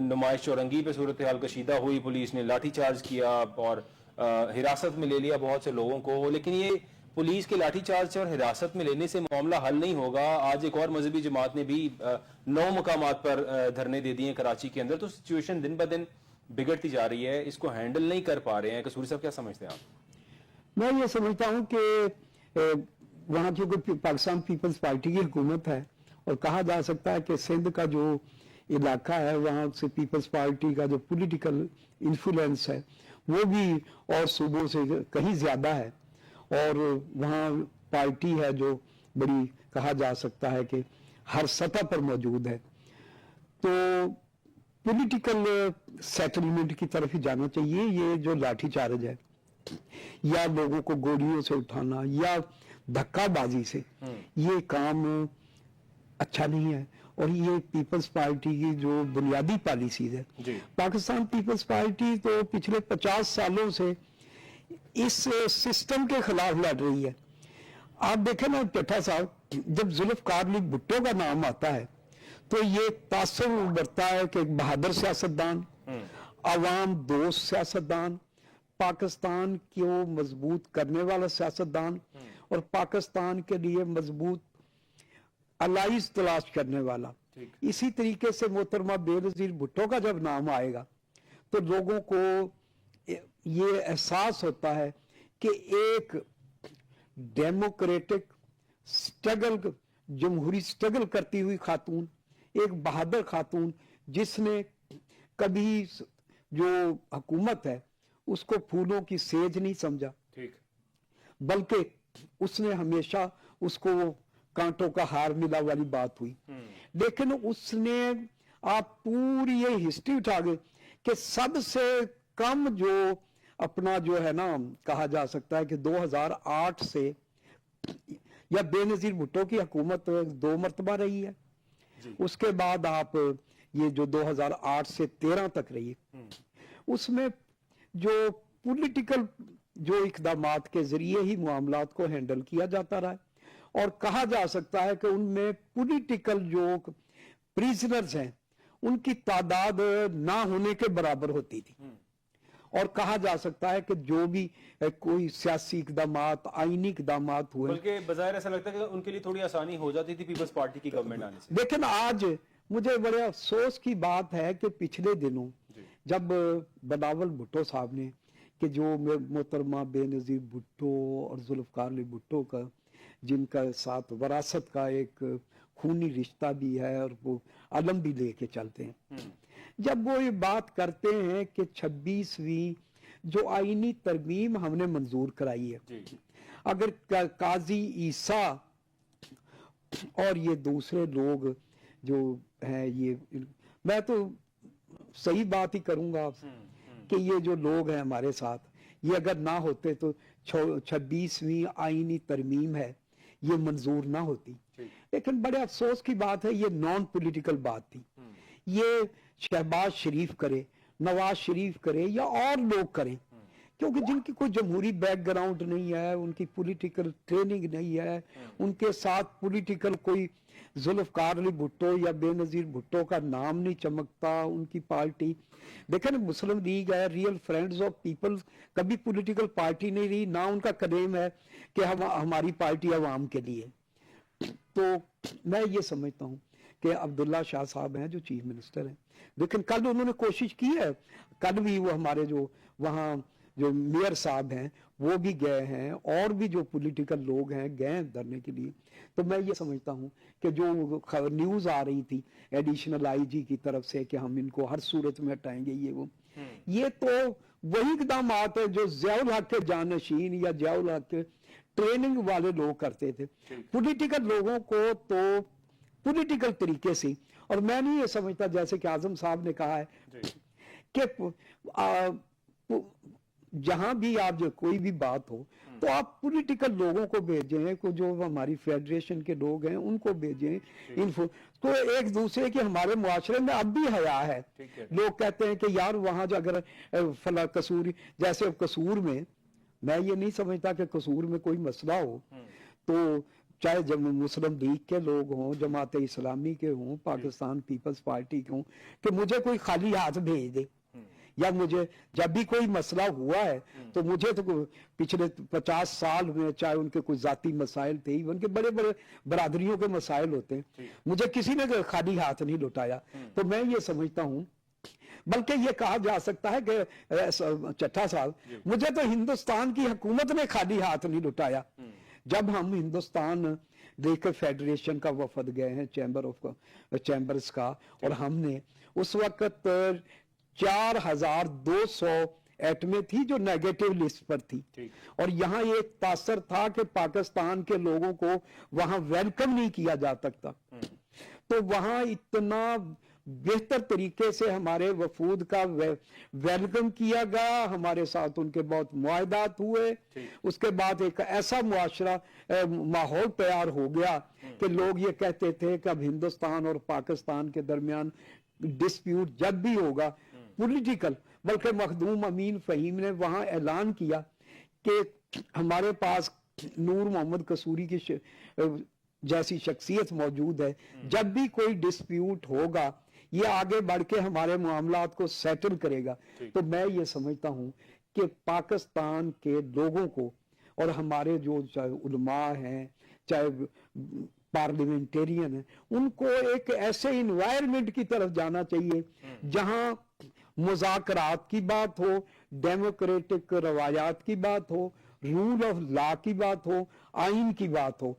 نمائش چورنگی پہ صورتحال کشیدہ ہوئی، پولیس نے لاٹھی چارج کیا اور حراست میں لے لیا بہت سے لوگوں کو. لیکن یہ پولیس کے لاٹھی چارج اور حراست میں لینے سے معاملہ حل نہیں ہوگا. آج ایک اور مذہبی جماعت نے بھی 9 مقامات پر دھرنے دے دیے ہیں کراچی کے اندر. تو سچویشن دن بدن بگڑتی جا رہی ہے، اس کو ہینڈل نہیں کر پا رہے ہیں. قصوری صاحب کیا سمجھتے ہیں آپ؟ میں یہ سمجھتا ہوں کہ وہاں چونکہ پاکستان پیپلز پارٹی کی حکومت ہے اور کہا جا سکتا ہے کہ سندھ کا جو علاقہ ہے وہاں سے پیپلز پارٹی کا جو پولیٹیکل انفلوئنس ہے وہ بھی اور صوبوں سے کہیں زیادہ ہے، اور وہاں پارٹی ہے جو بڑی کہا جا سکتا ہے کہ ہر سطح پر موجود ہے. تو پولیٹیکل سیٹلمنٹ کی طرف ہی جانا چاہیے. یہ جو لاٹھی چارج ہے یا لوگوں کو گولیوں سے اٹھانا یا دھکا بازی سے، یہ کام اچھا نہیں ہے. اور یہ پیپلز پارٹی کی جو بنیادی پالیسیز ہے، پاکستان پیپلز پارٹی تو پچھلے 50 سالوں سے اس سسٹم کے خلاف لڑ رہی ہے. آپ دیکھیں نا ٹٹھا صاحب، جب ذوالفقار علی بھٹو کا نام آتا ہے تو یہ تاثر بڑھتا ہے کہ ایک بہادر سیاستدان، عوام دوست سیاستدان، پاکستان کو مضبوط کرنے والا سیاستدان اور پاکستان کے لیے مضبوط الائز تلاش کرنے والا. اسی طریقے سے محترمہ بے نظیر بھٹو کا جب نام آئے گا تو لوگوں کو یہ احساس ہوتا ہے کہ ایک ڈیموکریٹک سٹرگل، جمہوری سٹرگل کرتی ہوئی خاتون، ایک بہادر خاتون جس نے کبھی جو حکومت ہے اس کو پھولوں کی سیج نہیں سمجھا، بلکہ اس نے ہمیشہ اس کو کانٹوں کا ہار ملا والی بات ہوئی. لیکن اس نے، آپ پوری یہ ہسٹری اٹھا گئے کہ سب سے کم جو اپنا جو ہے نا کہا جا سکتا ہے کہ 2008 سے یا بے نظیر بھٹو کی حکومت 2 مرتبہ رہی ہے، اس کے بعد آپ یہ جو 2008 سے 13 تک رہی ہے، اس میں جو پولیٹیکل جو اقدامات کے ذریعے ہی معاملات کو ہینڈل کیا جاتا رہا ہے. اور کہا جا سکتا ہے کہ ان میں پولیٹیکل جو پریزنرز ہیں ان کی تعداد نہ ہونے کے برابر ہوتی تھی. اور کہا جا سکتا ہے کہ جو بھی کوئی سیاسی اقدامات، آئینی اقدامات ہوئے، بلکہ بظاہر ایسا لگتا ہے کہ ان کے لیے تھوڑی آسانی ہو جاتی تھی پیپلز پارٹی کی گورنمنٹ آنے سے. لیکن آج مجھے بڑے افسوس کی بات ہے کہ پچھلے دنوں جب بلاول بھٹو صاحب نے، کہ جو محترمہ بے نظیر بھٹو اور ذوالفقار علی بھٹو کا جن کا ساتھ وراثت کا ایک خونی رشتہ بھی ہے اور وہ علم بھی لے کے چلتے ہیں، جب وہ یہ بات کرتے ہیں کہ 26ویں جو آئینی ترمیم ہم نے منظور کرائی ہے، اگر قاضی عیسیٰ اور یہ دوسرے لوگ جو ہیں، یہ میں تو صحیح بات ہی کروں گا کہ یہ جو لوگ ہیں ہمارے ساتھ، یہ اگر نہ ہوتے تو 26ویں آئینی ترمیم ہے یہ منظور نہ ہوتی. लेकिन बड़े अफसोस की बात है, ये नॉन पॉलिटिकल बात थी। ये शहबाज शरीफ करे, नवाज शरीफ करे या और लोग करें, क्योंकि जिनकी कोई जमहूरी बैकग्राउंड नहीं है, उनकी पॉलिटिकल ट्रेनिंग नहीं है, उनके साथ पॉलिटिकल कोई जुल्फकार अली भुट्टो या बेनजीर भुट्टो का नाम नहीं चमकता, उनकी पार्टी देखें ना, मुस्लिम लीग है, रियल फ्रेंड्स ऑफ पीपल कभी पॉलिटिकल पार्टी नहीं रही, ना उनका क्लेम है कि हमारी पार्टी अवाम के लिए। तो मैं ये समझता हूँ कि अब्दुल्ला शाह साहब हैं जो चीफ मिनिस्टर हैं, लेकिन कल उन्होंने कोशिश की है, कल भी वो हमारे जो वहाँ जो मेयर साहब हैं वो भी गए हैं, और भी जो पॉलिटिकल लोग हैं गए हैं धरने के लिए। तो मैं ये समझता हूँ कि जो न्यूज़ आ रही थी एडिशनल आईजी की तरफ से कि हम इनको हर सूरत में हटाएंगे, ये तो वही इक़दामात है जो ज़ियाउल हक के जानशीन या ज़ियाउल हक के ट्रेनिंग वाले लोग करते थे। पॉलिटिकल लोगों को तो पॉलिटिकल तरीके से, और मैं नहीं ये समझता जैसे कि आजम साहब ने कहा है कि जहां भी आप जो कोई भी बात हो तो आप पॉलिटिकल लोगों को भेजें, को जो हमारी फेडरेशन के लोग हैं उनको भेजें इन्फो, तो एक दूसरे के हमारे मुआशरे में अब भी हया है। लोग कहते हैं कि यार वहां जो अगर फला कसूर, जैसे अब कसूर में मैं ये नहीं समझता कि कसूर में कोई मसला हो, तो चाहे जब मुस्लिम लीग के लोग हों, जमात इस्लामी के हों, पाकिस्तान पीपल्स पार्टी के हों, कि मुझे कोई खाली हाथ भेज दे, या मुझे जब भी कोई मसला हुआ है तो मुझे तो पिछले 50 साल में चाहे उनके कोई जाती मसाइल थे, उनके बड़े बड़े बरादरियों के मसाइल होते हैं, मुझे किसी ने खाली हाथ नहीं लुटाया। तो मैं ये समझता हूँ, बल्कि ये कहा जा सकता है कि चट्टा साहब, मुझे तो हिंदुस्तान की हुकूमत ने खाली हाथ नहीं लुटाया। जब हम हिंदुस्तान लेकर फेडरेशन का वफद गए हैं चैम्बर्स का, और हमने उस वक्त 4200 एटमें थी जो नेगेटिव लिस्ट पर थी, और यहाँ ये तासर था कि पाकिस्तान के लोगों को वहां वेलकम नहीं किया जा सकता। तो वहां इतना बेहतर तरीके से हमारे वफूद का वेलकम किया गया, हमारे साथ उनके बहुत मुआहदात हुए, उसके बाद एक ऐसा मुआशरा माहौल तैयार हो गया कि लोग ये कहते थे कि अब हिंदुस्तान और पाकिस्तान के दरमियान डिस्प्यूट जब भी होगा पॉलिटिकल, बल्कि मखदूम अमीन फहीम ने वहां ऐलान किया कि हमारे पास नूर मोहम्मद कसूरी की जैसी शख्सियत मौजूद है, जब भी कोई डिस्प्यूट होगा ये आगे बढ़ के हमारे मामलात को सेटल करेगा। तो मैं ये समझता हूं कि पाकिस्तान के लोगों को और हमारे जो चाहे उलमा हैं, चाहे पार्लियामेंटेरियन है, उनको एक ऐसे इन्वायरमेंट की तरफ जाना चाहिए जहां मुज़ाकरात की बात हो, डेमोक्रेटिक रवायात की बात हो, रूल ऑफ लॉ की बात हो, आइन की बात हो।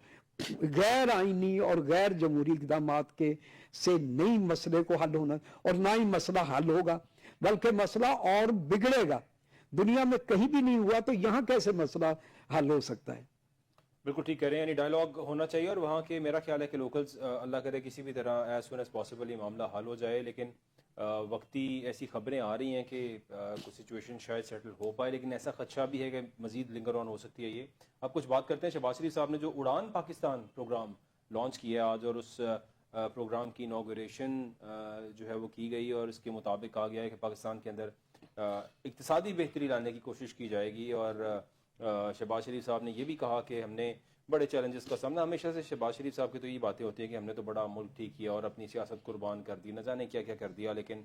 गैर आइनी और गैर जमहूरी इक़दामात के से नई मसले को हल होना, और ना ही मसला हल होगा बल्कि मसला और बिगड़ेगा। दुनिया में कहीं भी नहीं हुआ तो यहाँ कैसे मसला हल हो सकता है? बिल्कुल ठीक कह रहे हैं, यानी डायलॉग होना चाहिए, और वहाँ के मेरा ख्याल है कि लोकल्स अल्लाह करे किसी भी तरह एज सुन एज पॉसिबल ये मामला हल हो जाए। लेकिन वक्ती ऐसी खबरें आ रही हैं कि कुछ सिचुएशन शायद सेटल हो पाए, लेकिन ऐसा खदशा भी है कि मजीद लिंगर ऑन हो सकती है ये। अब कुछ बात करते हैं, शहबाज शरीफ साहब ने जो उड़ान पाकिस्तान प्रोग्राम लॉन्च किया आज, और उस प्रोग्राम की इनाग्रेशन जो है वो की गई, और इसके मुताबिक कहा गया है कि पाकिस्तान के अंदर इक्तिसादी बेहतरी लाने की कोशिश की जाएगी। और शहबाज शरीफ साहब ने यह भी कहा कि हमने बड़े चैलेंजेस का सामना, हमेशा से शहबाज शरीफ साहब की तो ये बातें होती हैं कि हमने तो बड़ा मुल्क ठीक किया और अपनी सियासत कुर्बान कर दी, न जाने क्या क्या कर दिया। लेकिन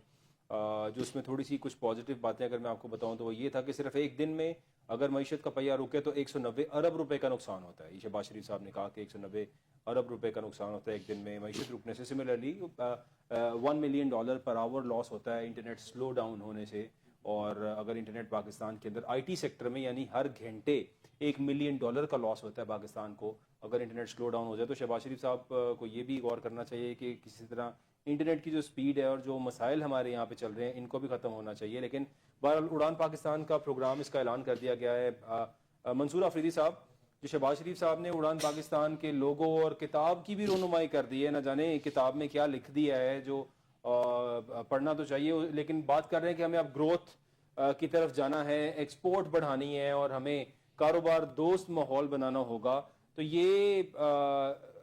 जो उसमें थोड़ी सी कुछ पॉजिटिव बातें अगर मैं आपको बताऊं तो वो ये था कि सिर्फ एक दिन में अगर मईशत का पहिया रुके तो 190 अरब रुपए का नुकसान होता है। ये शहबाज शरीफ साहब ने कहा कि 190 अरब रुपए का नुकसान होता है एक दिन में मईशत रुकने से। Similarly $1 million per hour loss होता है इंटरनेट स्लो डाउन होने से। और अगर इंटरनेट पाकिस्तान के अंदर IT सेक्टर में यानी हर घंटे $1 मिलियन का लॉस होता है पाकिस्तान को अगर इंटरनेट स्लो डाउन हो जाए। तो शहबाज शरीफ साहब को ये भी गौर करना चाहिए कि किसी तरह इंटरनेट की जो स्पीड है और जो मसाइल हमारे यहाँ पे चल रहे हैं इनको भी ख़त्म होना चाहिए। लेकिन बहरहाल उड़ान पाकिस्तान का प्रोग्राम, इसका ऐलान कर दिया गया है। मंसूर आफरीदी साहब, जो शहबाज शरीफ साहब ने उड़ान पाकिस्तान के लोगो और किताब की भी रोनुमाई कर दी है, न जाने किताब में क्या लिख दिया है जो पढ़ना तो चाहिए, लेकिन बात कर रहे हैं कि हमें अब ग्रोथ की तरफ जाना है, एक्सपोर्ट बढ़ानी है और हमें कारोबार दोस्त माहौल बनाना होगा। तो ये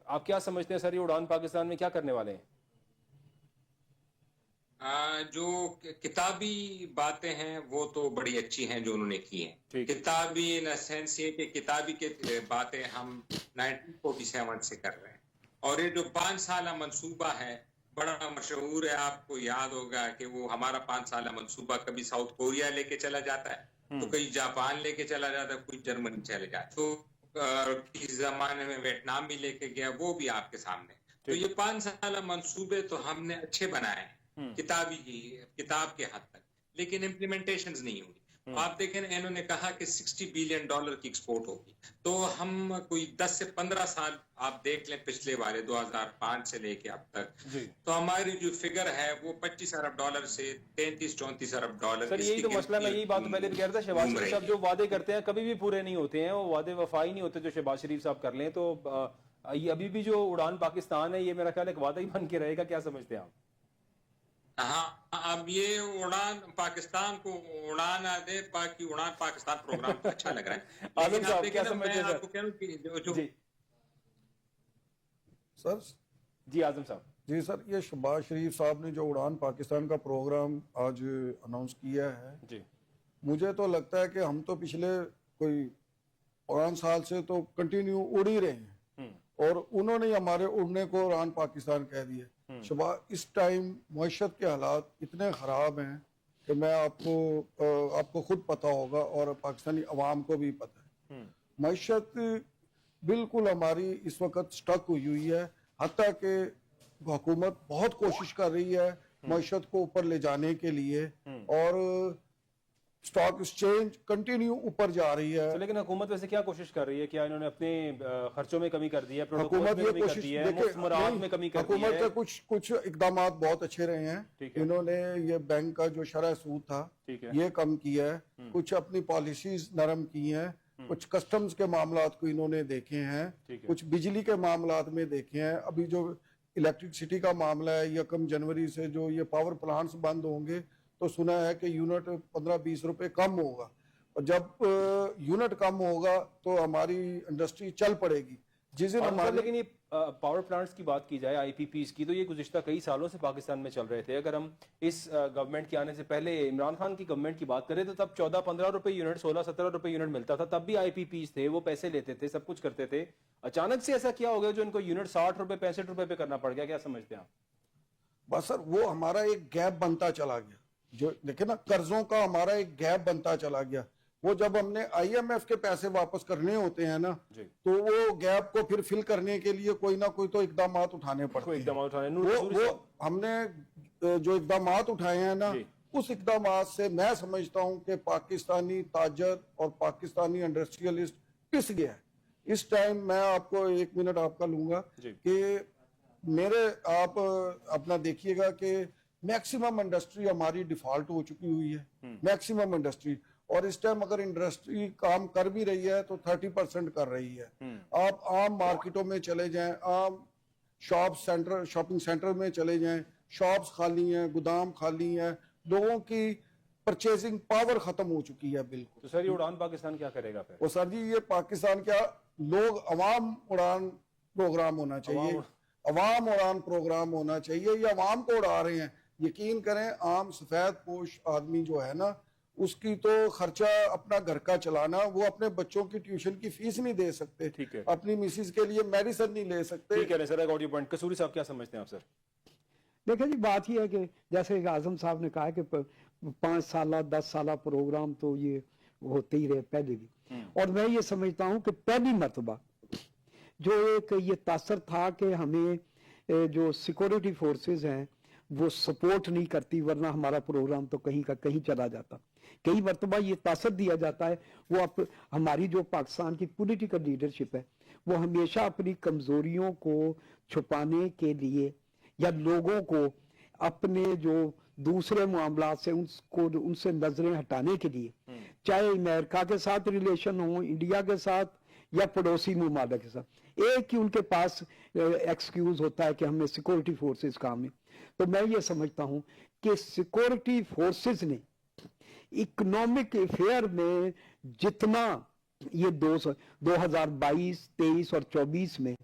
آپ کیا سمجھتے ہیں سر یہ اڑان پاکستان میں کیا کرنے والے ہیں؟ جو کتابی باتیں ہیں وہ تو بڑی اچھی ہیں جو انہوں نے کی ہیں. کتابی ان سینس یہ کہ کتابی کے باتیں ہم 1947 سے کر رہے ہیں. اور یہ جو 5 سالہ منصوبہ ہے بڑا مشہور ہے. آپ کو یاد ہوگا کہ وہ ہمارا 5 سالہ منصوبہ کبھی ساؤتھ کوریا لے کے چلا جاتا ہے تو کئی جاپان لے کے چلا جاتا ہے, کوئی جرمنی چلے جاتا ہے, تو کسی زمانے میں ویتنام بھی لے کے گیا, وہ بھی آپ کے سامنے. تو یہ 5 سالہ منصوبے تو ہم نے اچھے بنائے ہیں کتاب کے حد تک, لیکن امپلیمنٹیشنز نہیں ہوئی. آپ دیکھیں انہوں نے کہا کہ $60 بلین کی ایکسپورٹ ہوگی, تو ہم کوئی 10 سے 15 سال آپ دیکھ لیں پچھلے والے 2005 سے لے کے اب تک, تو ہماری جو فگر ہے وہ $25 ارب سے $33-34 ارب. سر یہی تو مسئلہ, میں یہی بات پہلے بھی کہہ رہا تھا, شہباز شریف صاحب جو وعدے کرتے ہیں کبھی بھی پورے نہیں ہوتے ہیں, وہ وعدے وفائی نہیں ہوتے جو شہباز شریف صاحب کر لیں. تو یہ ابھی بھی جو اڑان پاکستان ہے یہ میرا خیال ایک وعدہ ہی بن کے رہے گا, کیا سمجھتے ہیں آپ؟ ہاں, اب یہ اڑان پاکستان کو اڑان دے, باقی اڑان پاکستان پروگرام تو اچھا لگ رہا ہے. آزم صاحب کیا سمجھتے ہیں سر؟ سر جی آزم صاحب. جی سر, یہ شہباز شریف صاحب نے جو اڑان پاکستان کا پروگرام آج اناؤنس کیا ہے, جی مجھے تو لگتا ہے کہ ہم تو پچھلے کوئی 5 سال سے تو کنٹینیو اڑ ہی رہے ہیں, اور انہوں نے ہمارے اڑنے کو اڑان پاکستان کہہ دیا. شہباز, اس ٹائم معیشت کے حالات اتنے خراب ہیں کہ میں آپ کو خود پتہ ہوگا اور پاکستانی عوام کو بھی پتہ ہے, معیشت بالکل ہماری اس وقت سٹک ہوئی ہے. حتیٰ کہ حکومت بہت کوشش کر رہی ہے معیشت کو اوپر لے جانے کے لیے, اور سٹاک ایکسچینج کنٹینیو اوپر جا رہی ہے. لیکن حکومت ویسے کیا کوشش کر رہی ہے؟ کیا انہوں نے اپنے خرچوں میں کمی کر دی ہے, حکومت یہ کوشش میں کمی کر دی ہے؟ حکومت کے کچھ اقدامات بہت اچھے رہے ہیں. انہوں نے یہ بینک کا جو شرح سود تھا یہ کم کیا ہے, کچھ اپنی پالیسیز نرم کی ہیں, کچھ کسٹمز کے معاملات کو انہوں نے دیکھے ہیں, کچھ بجلی کے معاملات میں دیکھے ہیں. ابھی جو الیکٹرسٹی کا معاملہ ہے, 1 جنوری سے جو یہ پاور پلانٹس بند ہوں گے تو سنا ہے کہ یونٹ 15-20 روپے کم ہوگا, اور جب یونٹ کم ہوگا تو ہماری انڈسٹری چل پڑے گی. جس دن ہمارے لیکن یہ پاور پلانٹس کی بات کی جائے, آئی پی پیز کی, تو یہ گزشتہ کئی سالوں سے پاکستان میں چل رہے تھے. اگر ہم اس گورنمنٹ کے آنے سے پہلے عمران خان کی گورنمنٹ کی بات کریں تو تب 14-15 روپے یونٹ, 16-17 روپے یونٹ ملتا تھا, تب بھی آئی پی پیز تھے, وہ پیسے لیتے تھے, سب کچھ کرتے تھے. اچانک سے ایسا کیا ہو گیا جو ان کو یونٹ 60 روپے 65 روپے پہ کرنا پڑ گیا؟ کیا سمجھتے ہیں آپ؟ بس سر, وہ ہمارا ایک گیپ بنتا چلا گیا, جو دیکھیں نا قرضوں کا ہمارا ایک گیپ بنتا چلا گیا. وہ جب ہم نے آئی ایم ایف کے پیسے واپس کرنے ہوتے ہیں نا, تو وہ گیپ کو پھر فل کرنے کے لیے کوئی نہ کوئی تو اقدامات اٹھانے پڑتے ہیں. وہ ہم نے جو اقدامات اٹھائے ہیں نا, اس اقدامات سے میں سمجھتا ہوں کہ پاکستانی تاجر اور پاکستانی انڈسٹریلسٹ پس گیا ہے. اس ٹائم میں آپ کو 1 منٹ آپ کا لوں گا کہ آپ اپنا دیکھیے گا کہ میکسیمم انڈسٹری ہماری ڈیفالٹ ہو چکی ہوئی ہے, میکسیمم انڈسٹری. اور اس ٹائم اگر انڈسٹری کام کر بھی رہی ہے تو 30% کر رہی ہے. آپ عام مارکیٹوں میں چلے جائیں, عام شاپنگ سینٹر میں چلے جائیں, شاپس خالی ہیں, گودام خالی ہیں, لوگوں کی پرچیزنگ پاور ختم ہو چکی ہے بالکل. تو سر یہ اڑان پاکستان کیا کرے گا پھر؟ وہ سر جی, یہ پاکستان کیا لوگ عوام اڑان پروگرام ہونا چاہیے, عوام اڑان پروگرام ہونا چاہیے. یہ عوام کو اڑا رہے ہیں. یقین کریں, عام سفید پوش آدمی جو ہے نا, اس کی تو خرچہ اپنا گھر کا چلانا, وہ اپنے بچوں کی ٹیوشن کی فیس نہیں دے سکتے, اپنی مسز کے لیے میڈیسن نہیں لے سکتے. ٹھیک ہے سر, آڈیو پوائنٹ. قصوری صاحب کیا سمجھتے ہیں آپ؟ سر دیکھیں جی, بات یہ ہے کہ جیسے اعظم صاحب نے کہا کہ 5 سالہ 10 سالہ پروگرام تو یہ ہوتے ہی رہے پہلے بھی, اور میں یہ سمجھتا ہوں کہ پہلی مرتبہ جو ایک یہ تاثر تھا کہ ہمیں جو سیکورٹی فورسز ہیں وہ سپورٹ نہیں کرتی, ورنہ ہمارا پروگرام تو کہیں کا کہیں چلا جاتا. کئی مرتبہ یہ تاثر دیا جاتا ہے, وہ ہماری جو پاکستان کی پولیٹیکل لیڈرشپ ہے وہ ہمیشہ اپنی کمزوریوں کو چھپانے کے لیے یا لوگوں کو اپنے جو دوسرے معاملات سے ان سے نظریں ہٹانے کے لیے, چاہے امریکہ کے ساتھ ریلیشن ہو, انڈیا کے ساتھ یا پڑوسی ممالک کے ساتھ, ایک ہی ان کے پاس ایکسکیوز ہوتا ہے کہ ہمیں سیکورٹی فورسز کام ہے. تو میں یہ سمجھتا ہوں کہ سیکورٹی فورسز نے اکنامک افیئر میں جتنا یہ 2022, 23 اور 24 میں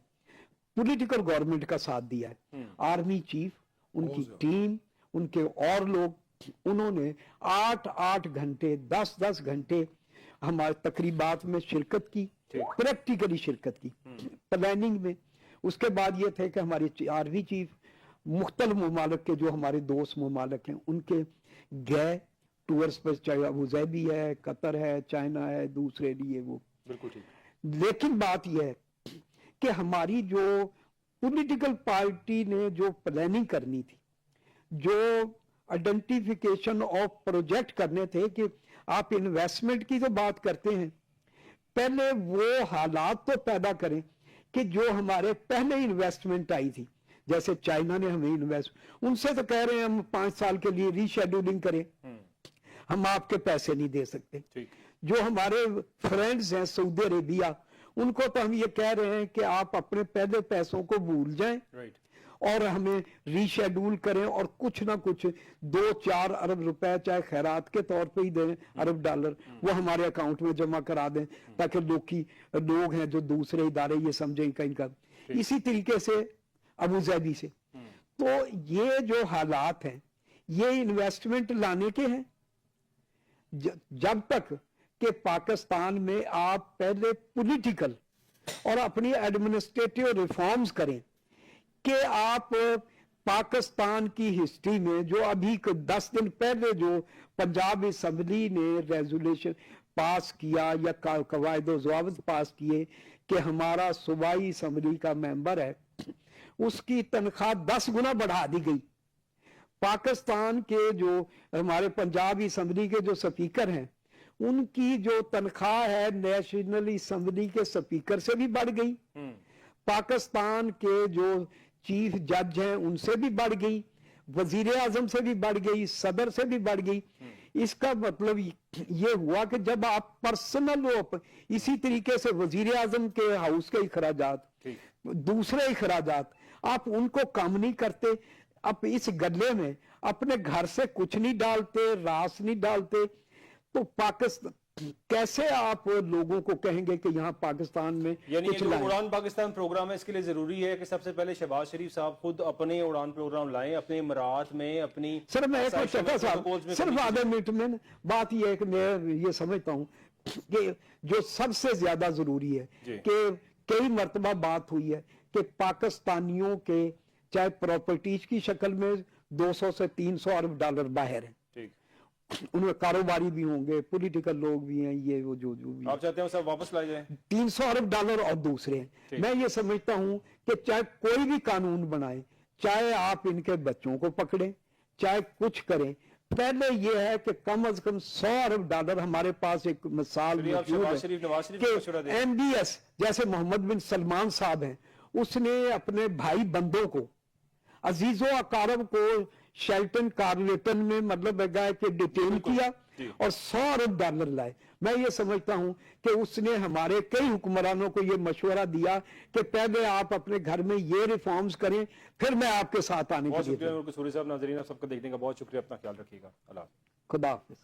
पॉलिटिकल गवर्नमेंट का साथ दिया है। आर्मी चीफ, उनकी टीम, उनके और लोग, उन्होंने 8-8 घंटे 10-10 घंटे हमारे तकरीबात में शिरकत की, प्रैक्टिकली शिरकत की, प्लानिंग में। उसके बाद ये थे कि हमारे आर्मी चीफ मुख्तलिफ ममालिक के जो हमारे दोस्त ममालिक हैं उनके गए टूर्स पर, चाहे अबू धाबी है, कतर है, चाइना है, दूसरे लिए वो। बिल्कुल ठीक। लेकिन बात यह है कि हमारी जो पॉलिटिकल पार्टी ने जो प्लानिंग करनी थी, जो आइडेंटिफिकेशन ऑफ प्रोजेक्ट करने थे, कि आप इन्वेस्टमेंट की तो बात करते हैं, पहले वो हालात तो पैदा करें कि जो हमारे पहले इन्वेस्टमेंट आई थी, जैसे चाइना ने हमें इन्वेस्ट, उनसे तो कह रहे हैं हम 5 साल के लिए रीशेड्यूलिंग करें, हम आपके पैसे नहीं दे सकते। जो हमारे फ्रेंड्स हैं सऊदी अरेबिया, उनको तो हम ये कह रहे हैं कि आप अपने पहले पैसों को भूल जाएं और हमें रीशेड्यूल करें और कुछ ना कुछ 2-4 अरब रुपए चाहे खैरात के तौर पे ही दें, अरब डॉलर, वो हमारे अकाउंट में जमा करा दें, ताकि लोग हैं जो दूसरे इदारे ये समझें कहीं का। इसी तरीके से अबू धाबी से, तो ये जो हालात हैं ये इन्वेस्टमेंट लाने के हैं। जब तक कि पाकिस्तान में आप पहले पॉलिटिकल और अपनी एडमिनिस्ट्रेटिव रिफॉर्म्स करें, कि आप पाकिस्तान की हिस्ट्री में जो अभी 10 दिन पहले जो पंजाब असम्बली ने रेजोल्यूशन पास किया या कवायद ज़वाबित पास किए कि हमारा सूबाई असम्बली का मेंबर है, उसकी तनख्वाह 10 गुना बढ़ा दी गई। पाकिस्तान के जो हमारे पंजाब असम्बली के जो स्पीकर हैं, उनकी जो तनख्वाह है नेशनल असम्बली के स्पीकर से भी बढ़ गई, पाकिस्तान के जो चीफ जज हैं उनसे भी बढ़ गई, वजीर आजम से भी बढ़ गई, सदर से भी बढ़ गई। इसका मतलब ये हुआ कि जब आप पर्सनल हो, इसी तरीके से वजीर आजम के हाउस के अखराजात, दूसरे अखराजात, आप उनको कम नहीं करते, आप इस गले में अपने घर से कुछ नहीं डालते, रास नहीं डालते, तो पाकिस्तान कैसे आप लोगों को कहेंगे कि यहाँ पाकिस्तान में यानी कुछ जो लाएं? उड़ान पाकिस्तान प्रोग्राम है, इसके लिए जरूरी है कि सबसे पहले शहबाज शरीफ साहब खुद अपने उड़ान प्रोग्राम लाएं, अपने इमारात में, अपनी सर मैं एक चक्का साहब सिर्फ आधे मिनट में बात यह है कि मैं ये समझता हूँ कि जो सबसे ज्यादा जरूरी है कि कई मरतबा बात हुई है कि पाकिस्तानियों के चाहे प्रॉपर्टीज की शक्ल में 200 से 300 अरब डॉलर बाहर है, उनमें कारोबारी भी होंगे, पॉलिटिकल लोग भी हैं, ये वो जो भी आप चाहते हैं सब वापस लाए जाए, 300 अरब डॉलर और दूसरे हैं। मैं ये समझता हूं कि चाहे कोई भी कानून बनाए, चाहे आप इनके बच्चों को पकड़ें, चाहे कुछ करें, पहले ये है कि कम से कम 100 अरब डॉलर हमारे पास एक मिसाल मौजूद है कि MBS जैसे मोहम्मद बिन सलमान साहब हैं, उसने अपने भाई बंदों को, अजीजो अकारब को शेल्टन कार्लेटन में मतलब है कि डिटेन किया और 100 अरब डॉलर लाए। मैं ये समझता हूं कि उसने हमारे कई हुक्मरानों को ये मशवरा दिया कि पहले आप अपने घर में ये रिफॉर्म्स करें, फिर मैं आपके साथ आने के लिए। बहुत शुक्रिया सूरी साहब। नाज़रीन, आप सबका देखने का बहुत शुक्रिया। अपना ख्याल रखिएगा। अल्लाह। खुदा हाफिज।